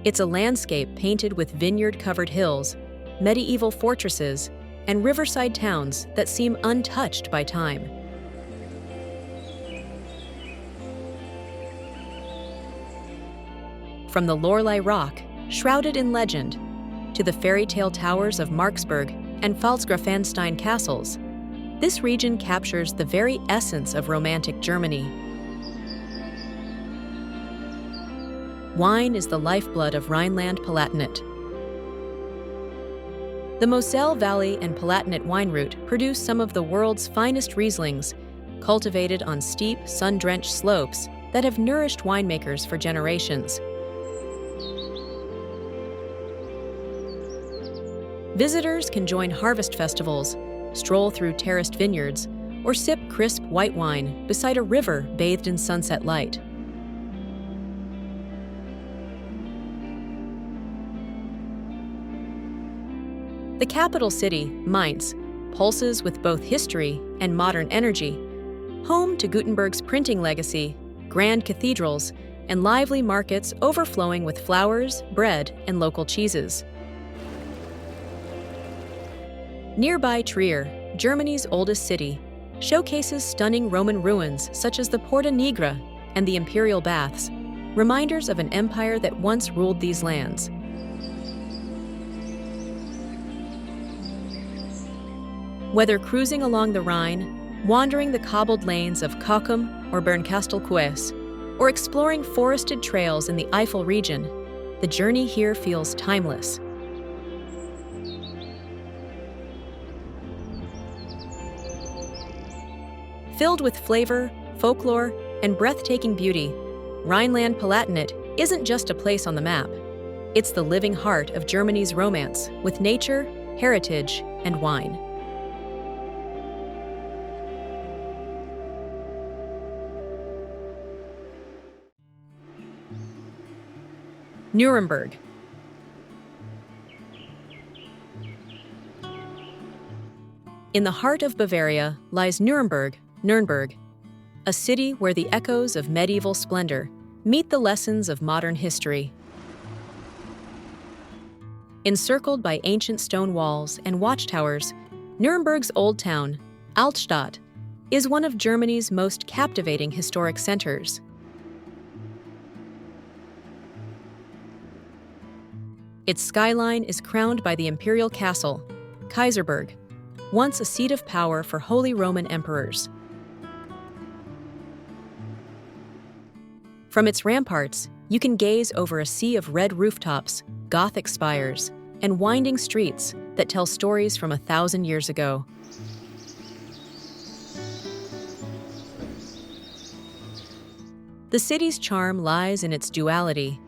It's a landscape painted with vineyard-covered hills, medieval fortresses, and riverside towns that seem untouched by time. From the Lorelei Rock, shrouded in legend, to the fairytale towers of Marksburg and Pfalzgrafenstein castles, this region captures the very essence of Romantic Germany. Wine is the lifeblood of Rhineland-Palatinate. The Moselle Valley and Palatinate wine route produce some of the world's finest Rieslings, cultivated on steep, sun-drenched slopes that have nourished winemakers for generations. Visitors can join harvest festivals, stroll through terraced vineyards, or sip crisp white wine beside a river bathed in sunset light. The capital city, Mainz, pulses with both history and modern energy, home to Gutenberg's printing legacy, grand cathedrals, and lively markets overflowing with flowers, bread, and local cheeses. Nearby Trier, Germany's oldest city, showcases stunning Roman ruins such as the Porta Nigra and the imperial baths, reminders of an empire that once ruled these lands. Whether cruising along the Rhine, wandering the cobbled lanes of Cochem or Bernkastel-Kues, or exploring forested trails in the Eifel region, the journey here feels timeless. Filled with flavor, folklore, and breathtaking beauty, Rhineland-Palatinate isn't just a place on the map. It's the living heart of Germany's romance with nature, heritage, and wine. Nuremberg. In the heart of Bavaria lies Nuremberg, a city where the echoes of medieval splendor meet the lessons of modern history. Encircled by ancient stone walls and watchtowers, Nuremberg's old town, Altstadt, is one of Germany's most captivating historic centers. Its skyline is crowned by the imperial castle, Kaiserberg, once a seat of power for Holy Roman emperors. From its ramparts, you can gaze over a sea of red rooftops, Gothic spires, and winding streets that tell stories from 1,000 years ago. The city's charm lies in its duality.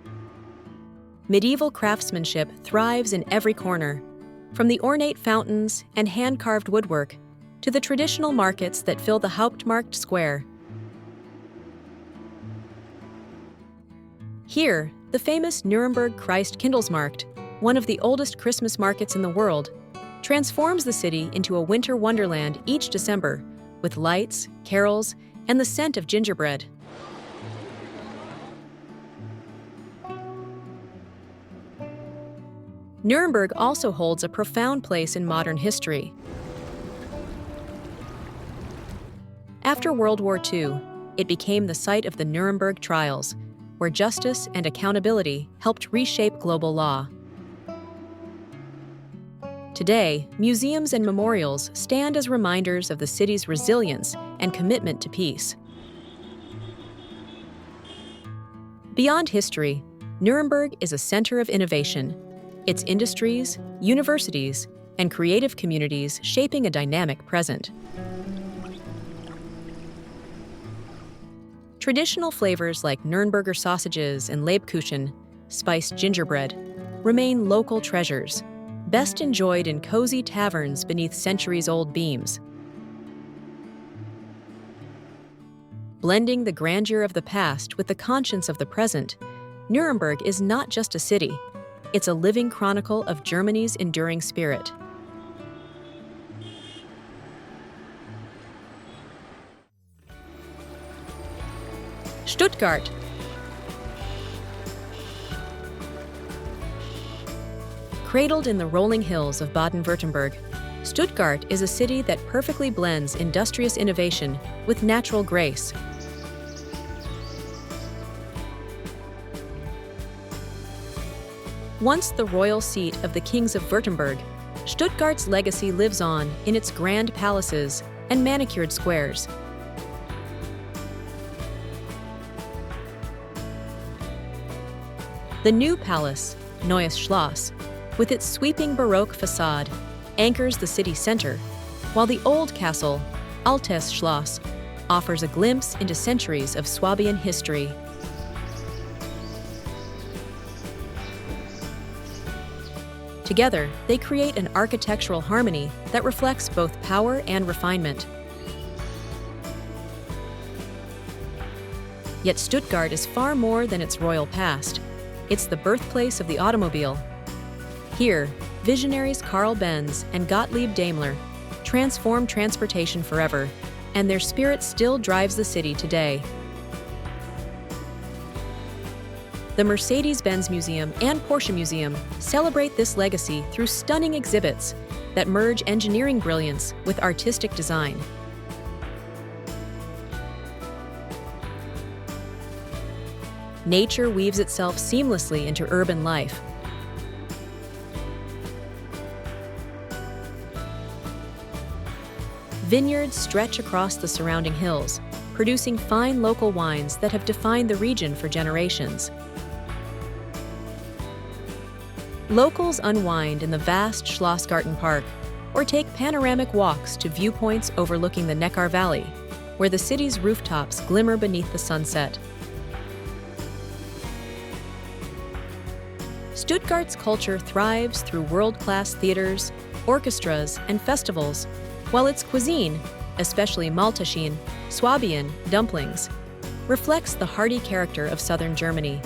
Medieval craftsmanship thrives in every corner, from the ornate fountains and hand-carved woodwork to the traditional markets that fill the Hauptmarkt square. Here, the famous Nuremberg Christkindlesmarkt, one of the oldest Christmas markets in the world, transforms the city into a winter wonderland each December, with lights, carols, and the scent of gingerbread. Nuremberg also holds a profound place in modern history. After World War II, it became the site of the Nuremberg trials, where justice and accountability helped reshape global law. Today, museums and memorials stand as reminders of the city's resilience and commitment to peace. Beyond history, Nuremberg is a center of innovation, its industries, universities, and creative communities shaping a dynamic present. Traditional flavors like Nürnberger sausages and Lebkuchen, spiced gingerbread, remain local treasures, best enjoyed in cozy taverns beneath centuries-old beams. Blending the grandeur of the past with the conscience of the present, Nuremberg is not just a city, it's a living chronicle of Germany's enduring spirit. Stuttgart. Cradled in the rolling hills of Baden-Württemberg, Stuttgart is a city that perfectly blends industrious innovation with natural grace. Once the royal seat of the kings of Württemberg, Stuttgart's legacy lives on in its grand palaces and manicured squares. The new palace, Neues Schloss, with its sweeping Baroque facade, anchors the city center, while the old castle, Altes Schloss, offers a glimpse into centuries of Swabian history. Together, they create an architectural harmony that reflects both power and refinement. Yet Stuttgart is far more than its royal past. It's the birthplace of the automobile. Here, visionaries Karl Benz and Gottlieb Daimler transformed transportation forever, and their spirit still drives the city today. The Mercedes-Benz Museum and Porsche Museum celebrate this legacy through stunning exhibits that merge engineering brilliance with artistic design. nature weaves itself seamlessly into urban life. Vineyards stretch across the surrounding hills, producing fine local wines that have defined the region for generations. Locals unwind in the vast Schlossgarten Park or take panoramic walks to viewpoints overlooking the Neckar Valley, where the city's rooftops glimmer beneath the sunset. Stuttgart's culture thrives through world-class theaters, orchestras, and festivals, while its cuisine, especially Maltaschen, Swabian dumplings, reflects the hearty character of southern Germany.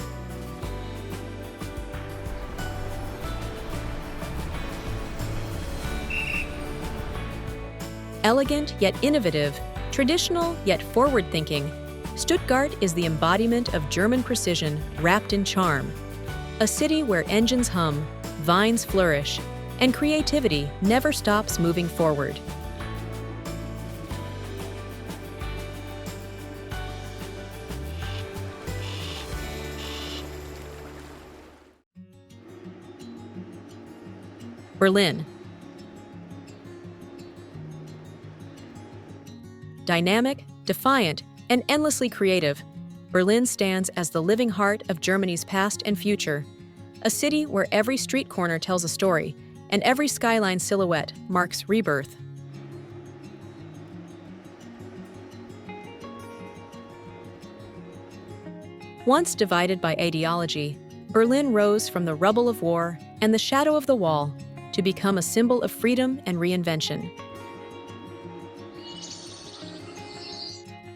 Elegant yet innovative, traditional yet forward-thinking, Stuttgart is the embodiment of German precision wrapped in charm. A city where engines hum, vines flourish, and creativity never stops moving forward. Berlin. Dynamic, defiant, and endlessly creative, Berlin stands as the living heart of Germany's past and future, a city where every street corner tells a story and every skyline silhouette marks rebirth. Once divided by ideology, Berlin rose from the rubble of war and the shadow of the wall to become a symbol of freedom and reinvention.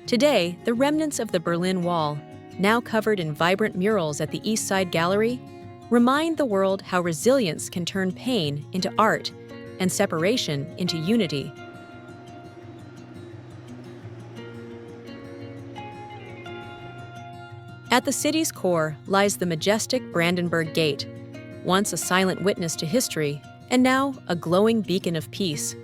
Today, the remnants of the Berlin Wall, now covered in vibrant murals at the East Side Gallery, remind the world how resilience can turn pain into art and separation into unity. At the city's core lies the majestic Brandenburg Gate, once a silent witness to history, and now a glowing beacon of peace.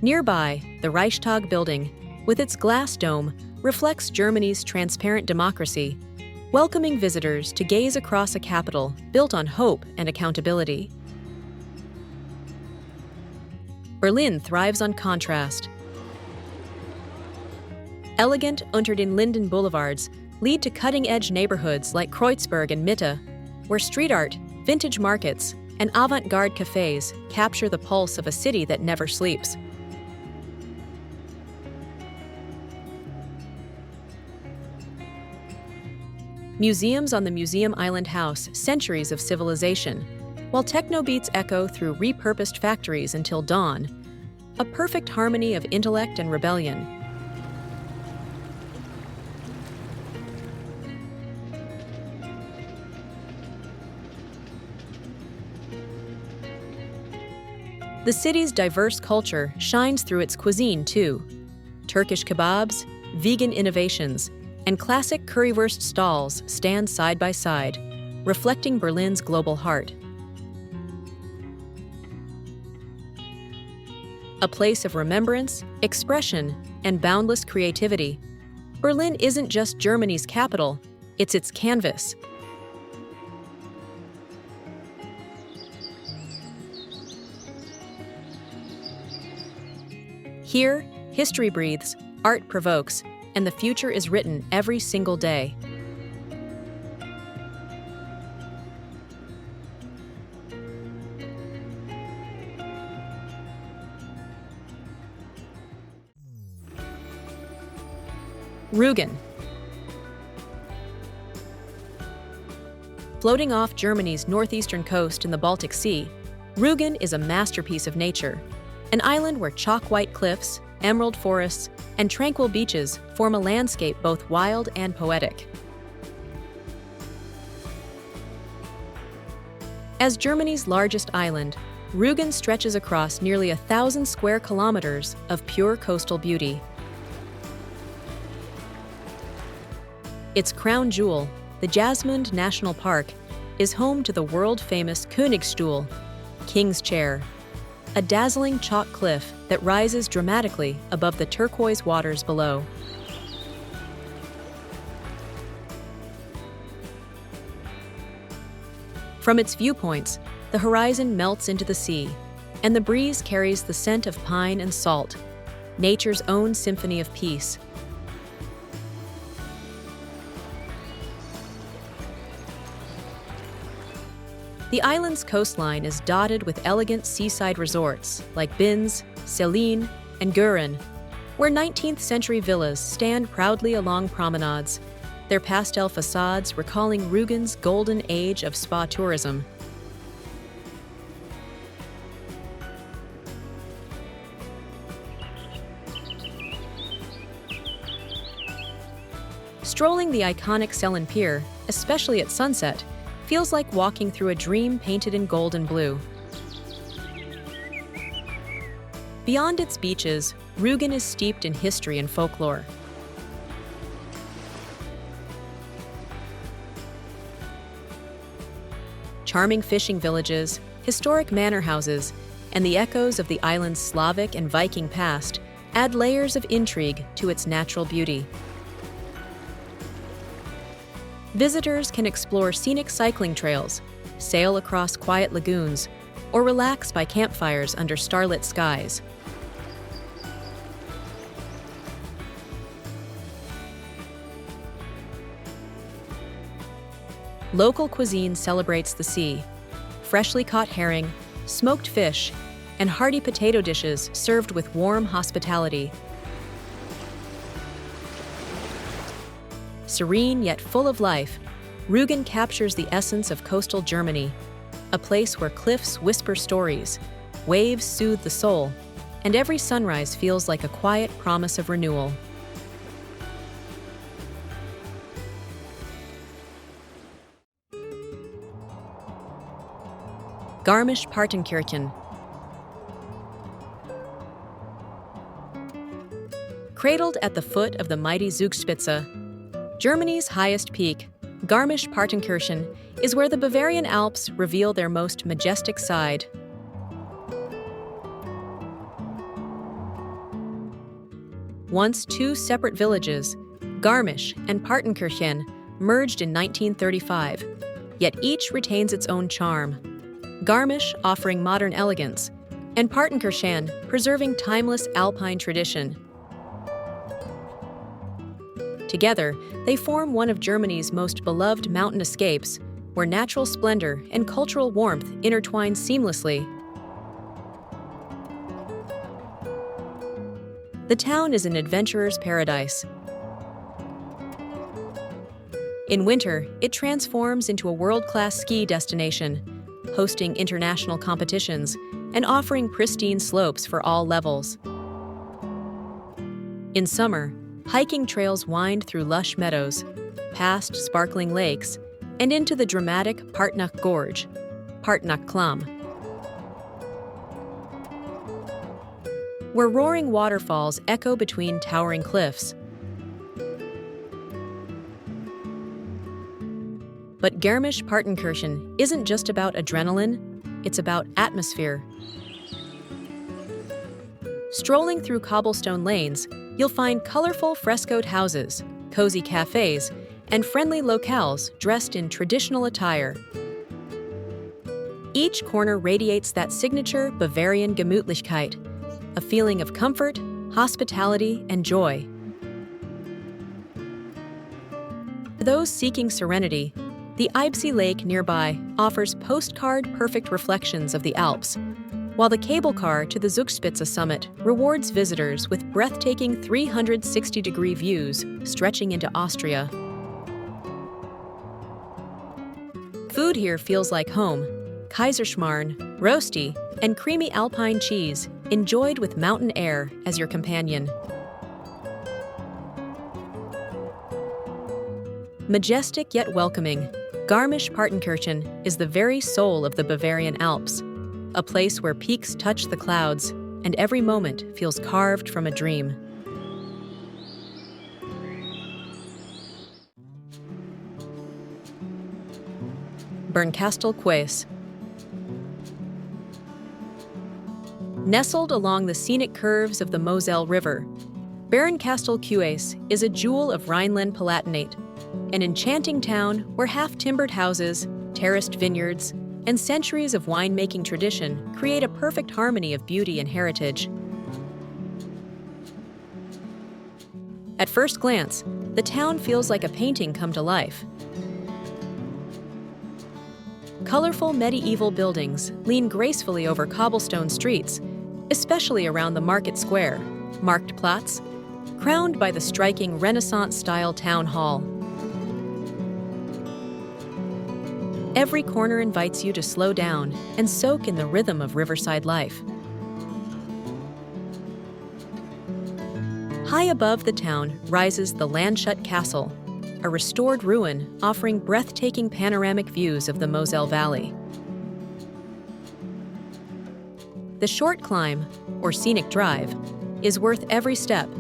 Nearby, the Reichstag building, with its glass dome, reflects Germany's transparent democracy, welcoming visitors to gaze across a capital built on hope and accountability. Berlin thrives on contrast. Elegant Unter den Linden boulevards lead to cutting-edge neighborhoods like Kreuzberg and Mitte, where street art, vintage markets, and avant-garde cafes capture the pulse of a city that never sleeps. Museums on the Museum Island house centuries of civilization, while techno beats echo through repurposed factories until dawn, a perfect harmony of intellect and rebellion. The city's diverse culture shines through its cuisine, too. Turkish kebabs, vegan innovations, and classic currywurst stalls stand side by side, reflecting Berlin's global heart. A place of remembrance, expression, and boundless creativity, Berlin isn't just Germany's capital, it's its canvas. Here, history breathes, art provokes, and the future is written every single day. Rügen. Floating off Germany's northeastern coast in the Baltic Sea, Rügen is a masterpiece of nature, an island where chalk-white cliffs, emerald forests, and tranquil beaches form a landscape both wild and poetic. As Germany's largest island, Rügen stretches across nearly 1,000 square kilometers of pure coastal beauty. Its crown jewel, the Jasmund National Park, is home to the world-famous Königstuhl, King's Chair, a dazzling chalk cliff that rises dramatically above the turquoise waters below. From its viewpoints, the horizon melts into the sea, and the breeze carries the scent of pine and salt, nature's own symphony of peace. The island's coastline is dotted with elegant seaside resorts like Binz, Céline, and Gören, where 19th-century villas stand proudly along promenades, their pastel facades recalling Rügen's golden age of spa tourism. Strolling the iconic Sellen Pier, especially at sunset, feels like walking through a dream painted in gold and blue. Beyond its beaches, Rügen is steeped in history and folklore. Charming fishing villages, historic manor houses, and the echoes of the island's Slavic and Viking past add layers of intrigue to its natural beauty. Visitors can explore scenic cycling trails, sail across quiet lagoons, or relax by campfires under starlit skies. Local cuisine celebrates the sea. Freshly caught herring, smoked fish, and hearty potato dishes served with warm hospitality. Serene yet full of life, Rügen captures the essence of coastal Germany, a place where cliffs whisper stories, waves soothe the soul, and every sunrise feels like a quiet promise of renewal. Garmisch-Partenkirchen. Cradled at the foot of the mighty Zugspitze, Germany's highest peak, Garmisch-Partenkirchen, is where the Bavarian Alps reveal their most majestic side. Once two separate villages, Garmisch and Partenkirchen, merged in 1935, yet each retains its own charm. Garmisch offering modern elegance, and Partenkirchen preserving timeless Alpine tradition. Together, they form one of Germany's most beloved mountain escapes, where natural splendor and cultural warmth intertwine seamlessly. The town is an adventurer's paradise. In winter, it transforms into a world-class ski destination, hosting international competitions and offering pristine slopes for all levels. In summer, hiking trails wind through lush meadows, past sparkling lakes, and into the dramatic Partnach Gorge, Partnach Klamm, where roaring waterfalls echo between towering cliffs. But Garmisch-Partenkirchen isn't just about adrenaline, it's about atmosphere. Strolling through cobblestone lanes, you'll find colorful frescoed houses, cozy cafes, and friendly locales dressed in traditional attire. Each corner radiates that signature Bavarian Gemütlichkeit, a feeling of comfort, hospitality, and joy. For those seeking serenity, the Eibsee Lake nearby offers postcard-perfect reflections of the Alps, while the cable car to the Zugspitze summit rewards visitors with breathtaking 360-degree views stretching into Austria. Food here feels like home. Kaiserschmarrn, roasty, and creamy Alpine cheese, enjoyed with mountain air as your companion. Majestic yet welcoming, Garmisch-Partenkirchen is the very soul of the Bavarian Alps, a place where peaks touch the clouds and every moment feels carved from a dream. Bernkastel-Kues. Nestled along the scenic curves of the Moselle River, Bernkastel-Kues is a jewel of Rhineland-Palatinate, an enchanting town where half-timbered houses, terraced vineyards, and centuries of winemaking tradition create a perfect harmony of beauty and heritage. At first glance, the town feels like a painting come to life. Colorful medieval buildings lean gracefully over cobblestone streets, especially around the market square, Marktplatz, crowned by the striking Renaissance-style town hall. Every corner invites you to slow down and soak in the rhythm of riverside life. High above the town rises the Landshut Castle, a restored ruin offering breathtaking panoramic views of the Moselle Valley. The short climb, or scenic drive, is worth every step,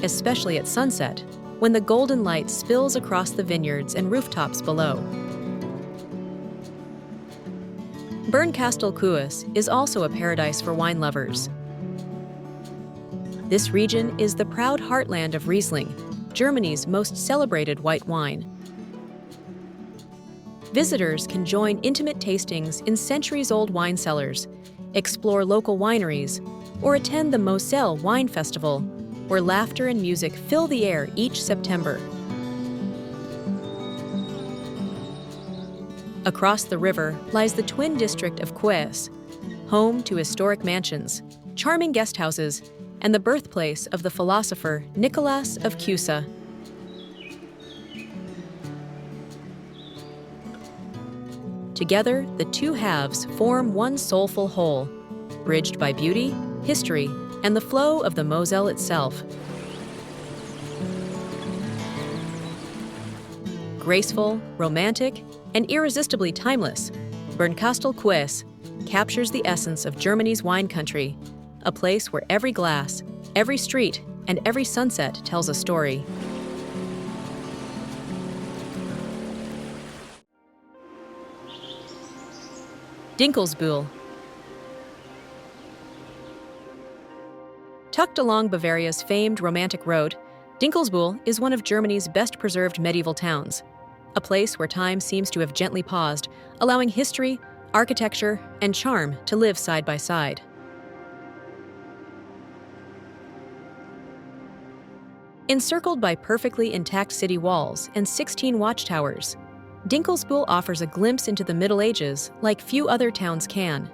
especially at sunset, when the golden light spills across the vineyards and rooftops below. Bernkastel-Kues is also a paradise for wine lovers. This region is the proud heartland of Riesling, Germany's most celebrated white wine. Visitors can join intimate tastings in centuries-old wine cellars, explore local wineries, or attend the Moselle Wine Festival, where laughter and music fill the air each September. Across the river lies the twin district of Kues, home to historic mansions, charming guest houses, and the birthplace of the philosopher Nicholas of Cusa. Together, the two halves form one soulful whole, bridged by beauty, history, and the flow of the Moselle itself. Graceful, romantic, and irresistibly timeless, Bernkastel-Kues captures the essence of Germany's wine country, a place where every glass, every street, and every sunset tells a story. Dinkelsbühl. Tucked along Bavaria's famed romantic road, Dinkelsbühl is one of Germany's best-preserved medieval towns, a place where time seems to have gently paused, allowing history, architecture, and charm to live side by side. Encircled by perfectly intact city walls and 16 watchtowers, Dinkelsbühl offers a glimpse into the Middle Ages like few other towns can.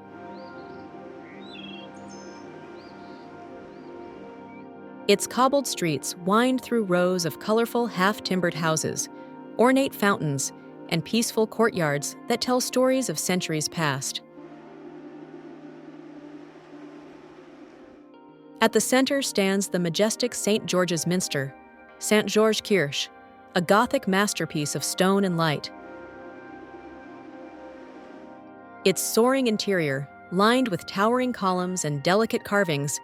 Its cobbled streets wind through rows of colorful half-timbered houses, ornate fountains, and peaceful courtyards that tell stories of centuries past. At the center stands the majestic St. George's Minster, St. George Kirche, a Gothic masterpiece of stone and light. Its soaring interior, lined with towering columns and delicate carvings,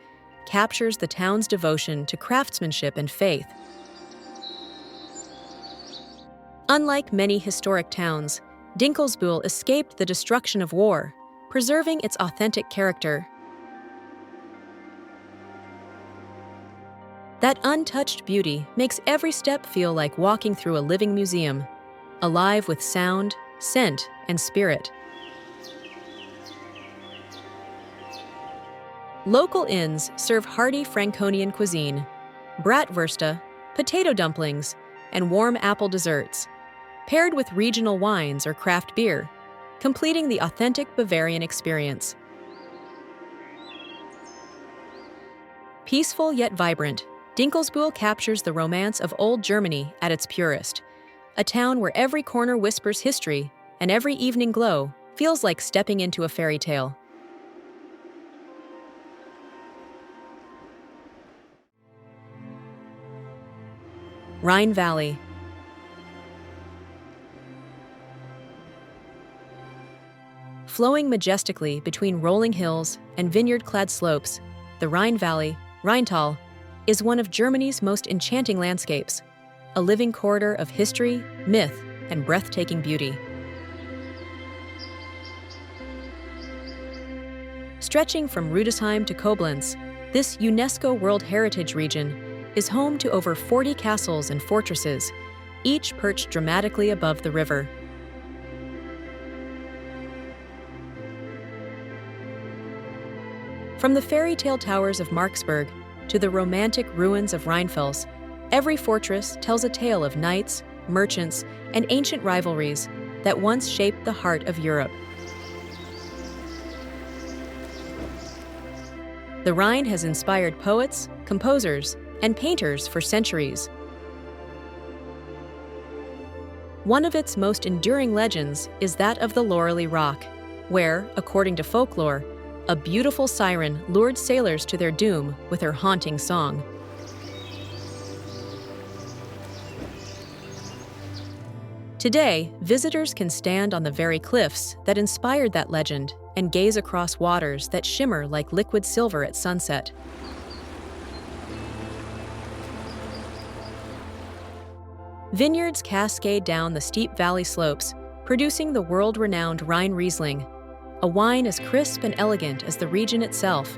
captures the town's devotion to craftsmanship and faith. Unlike many historic towns, Dinkelsbühl escaped the destruction of war, preserving its authentic character. That untouched beauty makes every step feel like walking through a living museum, alive with sound, scent, and spirit. Local inns serve hearty Franconian cuisine, bratwürste, potato dumplings, and warm apple desserts, paired with regional wines or craft beer, completing the authentic Bavarian experience. Peaceful yet vibrant, Dinkelsbühl captures the romance of old Germany at its purest, a town where every corner whispers history and every evening glow feels like stepping into a fairy tale. Rhine Valley. Flowing majestically between rolling hills and vineyard-clad slopes, the Rhine Valley, Rheintal, is one of Germany's most enchanting landscapes, a living corridor of history, myth, and breathtaking beauty. Stretching from Rüdesheim to Koblenz, this UNESCO World Heritage region is home to over 40 castles and fortresses, each perched dramatically above the river. From the fairy tale towers of Marksburg to the romantic ruins of Rheinfels, every fortress tells a tale of knights, merchants, and ancient rivalries that once shaped the heart of Europe. The Rhine has inspired poets, composers, and painters for centuries. One of its most enduring legends is that of the Loreley Rock, where, according to folklore, a beautiful siren lured sailors to their doom with her haunting song. Today, visitors can stand on the very cliffs that inspired that legend and gaze across waters that shimmer like liquid silver at sunset. Vineyards cascade down the steep valley slopes, producing the world-renowned Rhine Riesling, a wine as crisp and elegant as the region itself.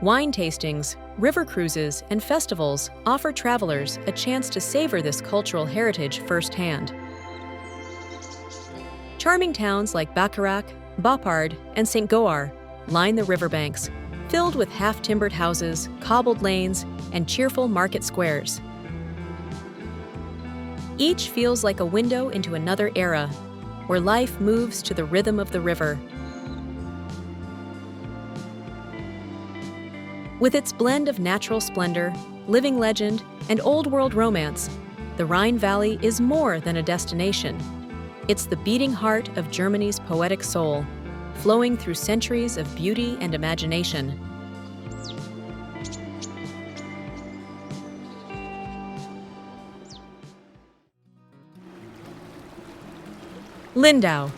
Wine tastings, river cruises, and festivals offer travelers a chance to savor this cultural heritage firsthand. Charming towns like Bacharach, Boppard, and St. Goar line the riverbanks, filled with half-timbered houses, cobbled lanes, and cheerful market squares. Each feels like a window into another era, where life moves to the rhythm of the river. With its blend of natural splendor, living legend, and old-world romance, the Rhine Valley is more than a destination. It's the beating heart of Germany's poetic soul, flowing through centuries of beauty and imagination. Lindau.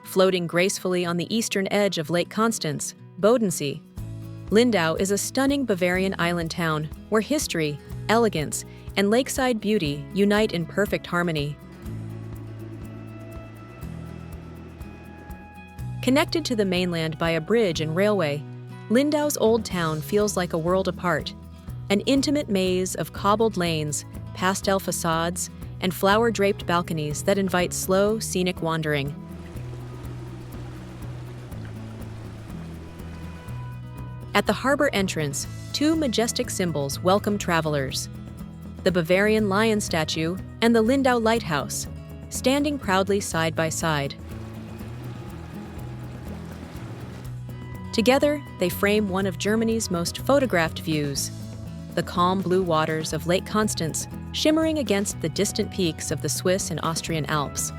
Floating gracefully on the eastern edge of Lake Constance, Bodensee, Lindau is a stunning Bavarian island town where history, elegance, and lakeside beauty unite in perfect harmony. Connected to the mainland by a bridge and railway, Lindau's old town feels like a world apart, an intimate maze of cobbled lanes, pastel facades, and flower-draped balconies that invite slow, scenic wandering. At the harbor entrance, two majestic symbols welcome travelers: the Bavarian lion statue and the Lindau lighthouse, standing proudly side by side. Together, they frame one of Germany's most photographed views: the calm blue waters of Lake Constance shimmering against the distant peaks of the Swiss and Austrian Alps.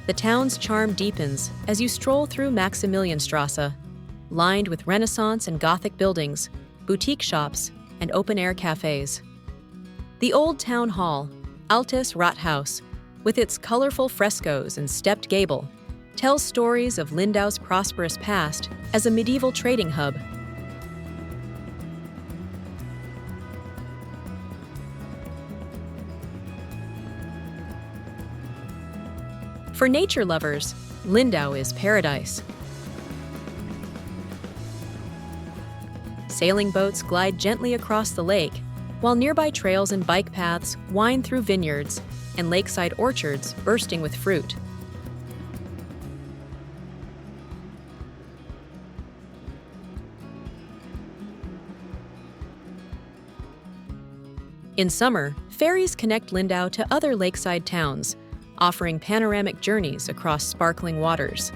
The town's charm deepens as you stroll through Maximilianstrasse, lined with Renaissance and Gothic buildings, boutique shops, and open-air cafes. The old town hall, Altes Rathaus, with its colorful frescoes and stepped gable, tells stories of Lindau's prosperous past as a medieval trading hub. For nature lovers, Lindau is paradise. Sailing boats glide gently across the lake, while nearby trails and bike paths wind through vineyards and lakeside orchards bursting with fruit. In summer, ferries connect Lindau to other lakeside towns, offering panoramic journeys across sparkling waters.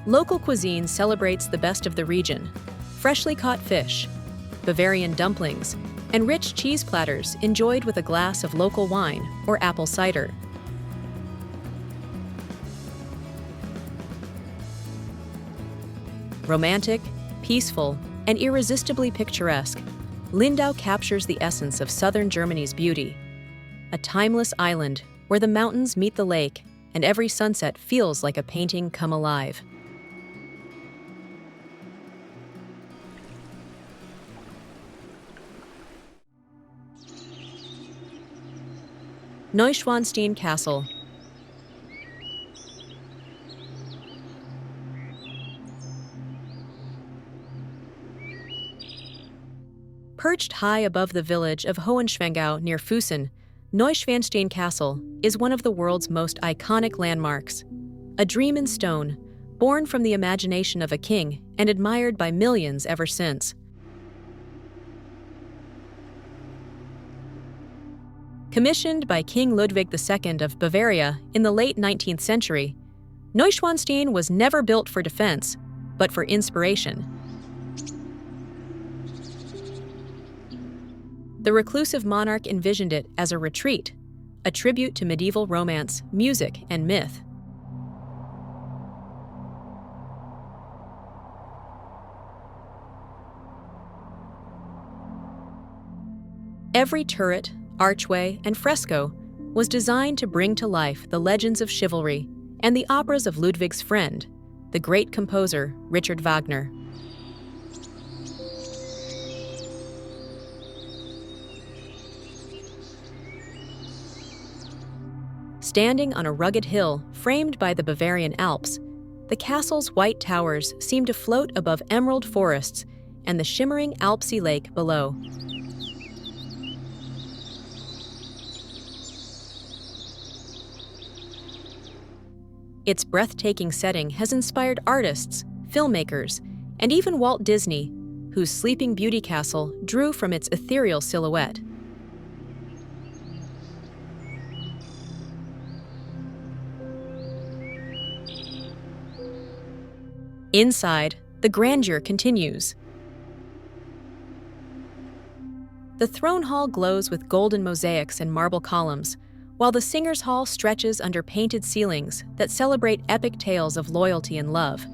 Local cuisine celebrates the best of the region: freshly caught fish, Bavarian dumplings, and rich cheese platters enjoyed with a glass of local wine or apple cider. Romantic, peaceful, and irresistibly picturesque, Lindau captures the essence of southern Germany's beauty: a timeless island where the mountains meet the lake and every sunset feels like a painting come alive. Neuschwanstein Castle. Perched high above the village of Hohenschwangau near Füssen, Neuschwanstein Castle is one of the world's most iconic landmarks. A dream in stone, born from the imagination of a king and admired by millions ever since. Commissioned by King Ludwig II of Bavaria in the late 19th century, Neuschwanstein was never built for defense, but for inspiration. The reclusive monarch envisioned it as a retreat, a tribute to medieval romance, music, and myth. Every turret, archway, and fresco was designed to bring to life the legends of chivalry and the operas of Ludwig's friend, the great composer Richard Wagner. Standing on a rugged hill framed by the Bavarian Alps, the castle's white towers seem to float above emerald forests and the shimmering Alpsee lake below. Its breathtaking setting has inspired artists, filmmakers, and even Walt Disney, whose Sleeping Beauty castle drew from its ethereal silhouette. Inside, the grandeur continues. The throne hall glows with golden mosaics and marble columns, while the Singers' Hall stretches under painted ceilings that celebrate epic tales of loyalty and love.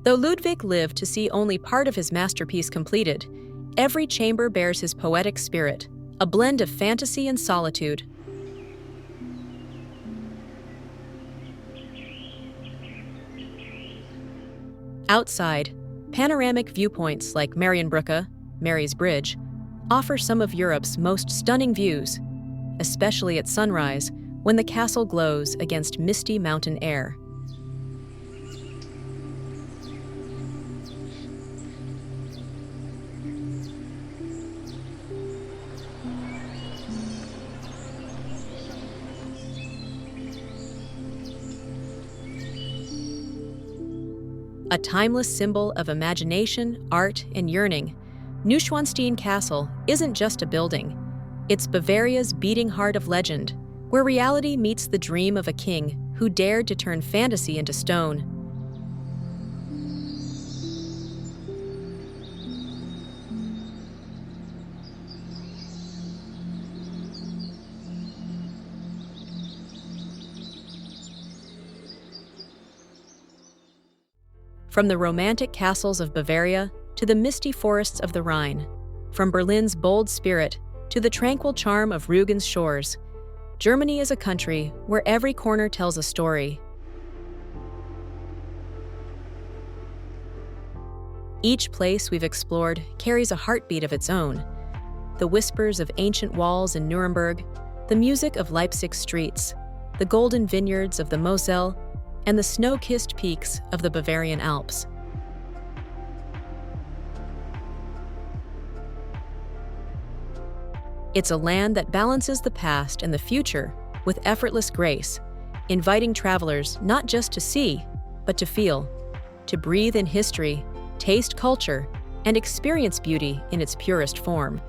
Though Ludwig lived to see only part of his masterpiece completed, every chamber bears his poetic spirit, a blend of fantasy and solitude. Outside, panoramic viewpoints like Marienbrücke, Mary's Bridge, offer some of Europe's most stunning views, especially at sunrise when the castle glows against misty mountain air. A timeless symbol of imagination, art, and yearning, Neuschwanstein Castle isn't just a building. It's Bavaria's beating heart of legend, where reality meets the dream of a king who dared to turn fantasy into stone. From the romantic castles of Bavaria to the misty forests of the Rhine, from Berlin's bold spirit to the tranquil charm of Rügen's shores, Germany is a country where every corner tells a story. Each place we've explored carries a heartbeat of its own. The whispers of ancient walls in Nuremberg, the music of Leipzig's streets, the golden vineyards of the Moselle, and the snow-kissed peaks of the Bavarian Alps. It's a land that balances the past and the future with effortless grace, inviting travelers not just to see, but to feel, to breathe in history, taste culture, and experience beauty in its purest form.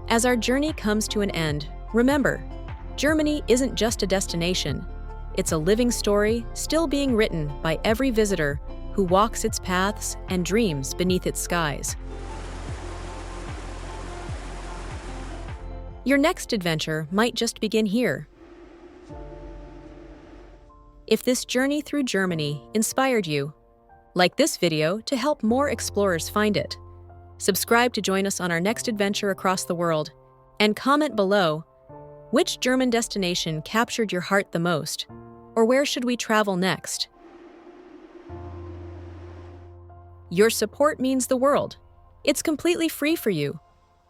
As our journey comes to an end, remember, Germany isn't just a destination. It's a living story still being written by every visitor who walks its paths and dreams beneath its skies. Your next adventure might just begin here. If this journey through Germany inspired you, Like this video to help more explorers find it. Subscribe to join us on our next adventure across the world. And comment below, which German destination captured your heart the most? Or where should we travel next? Your support means the world. It's completely free for you,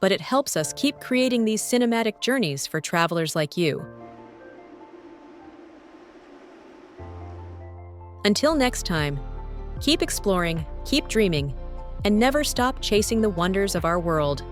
but it helps us keep creating these cinematic journeys for travelers like you. Until next time, keep exploring, keep dreaming, and never stop chasing the wonders of our world.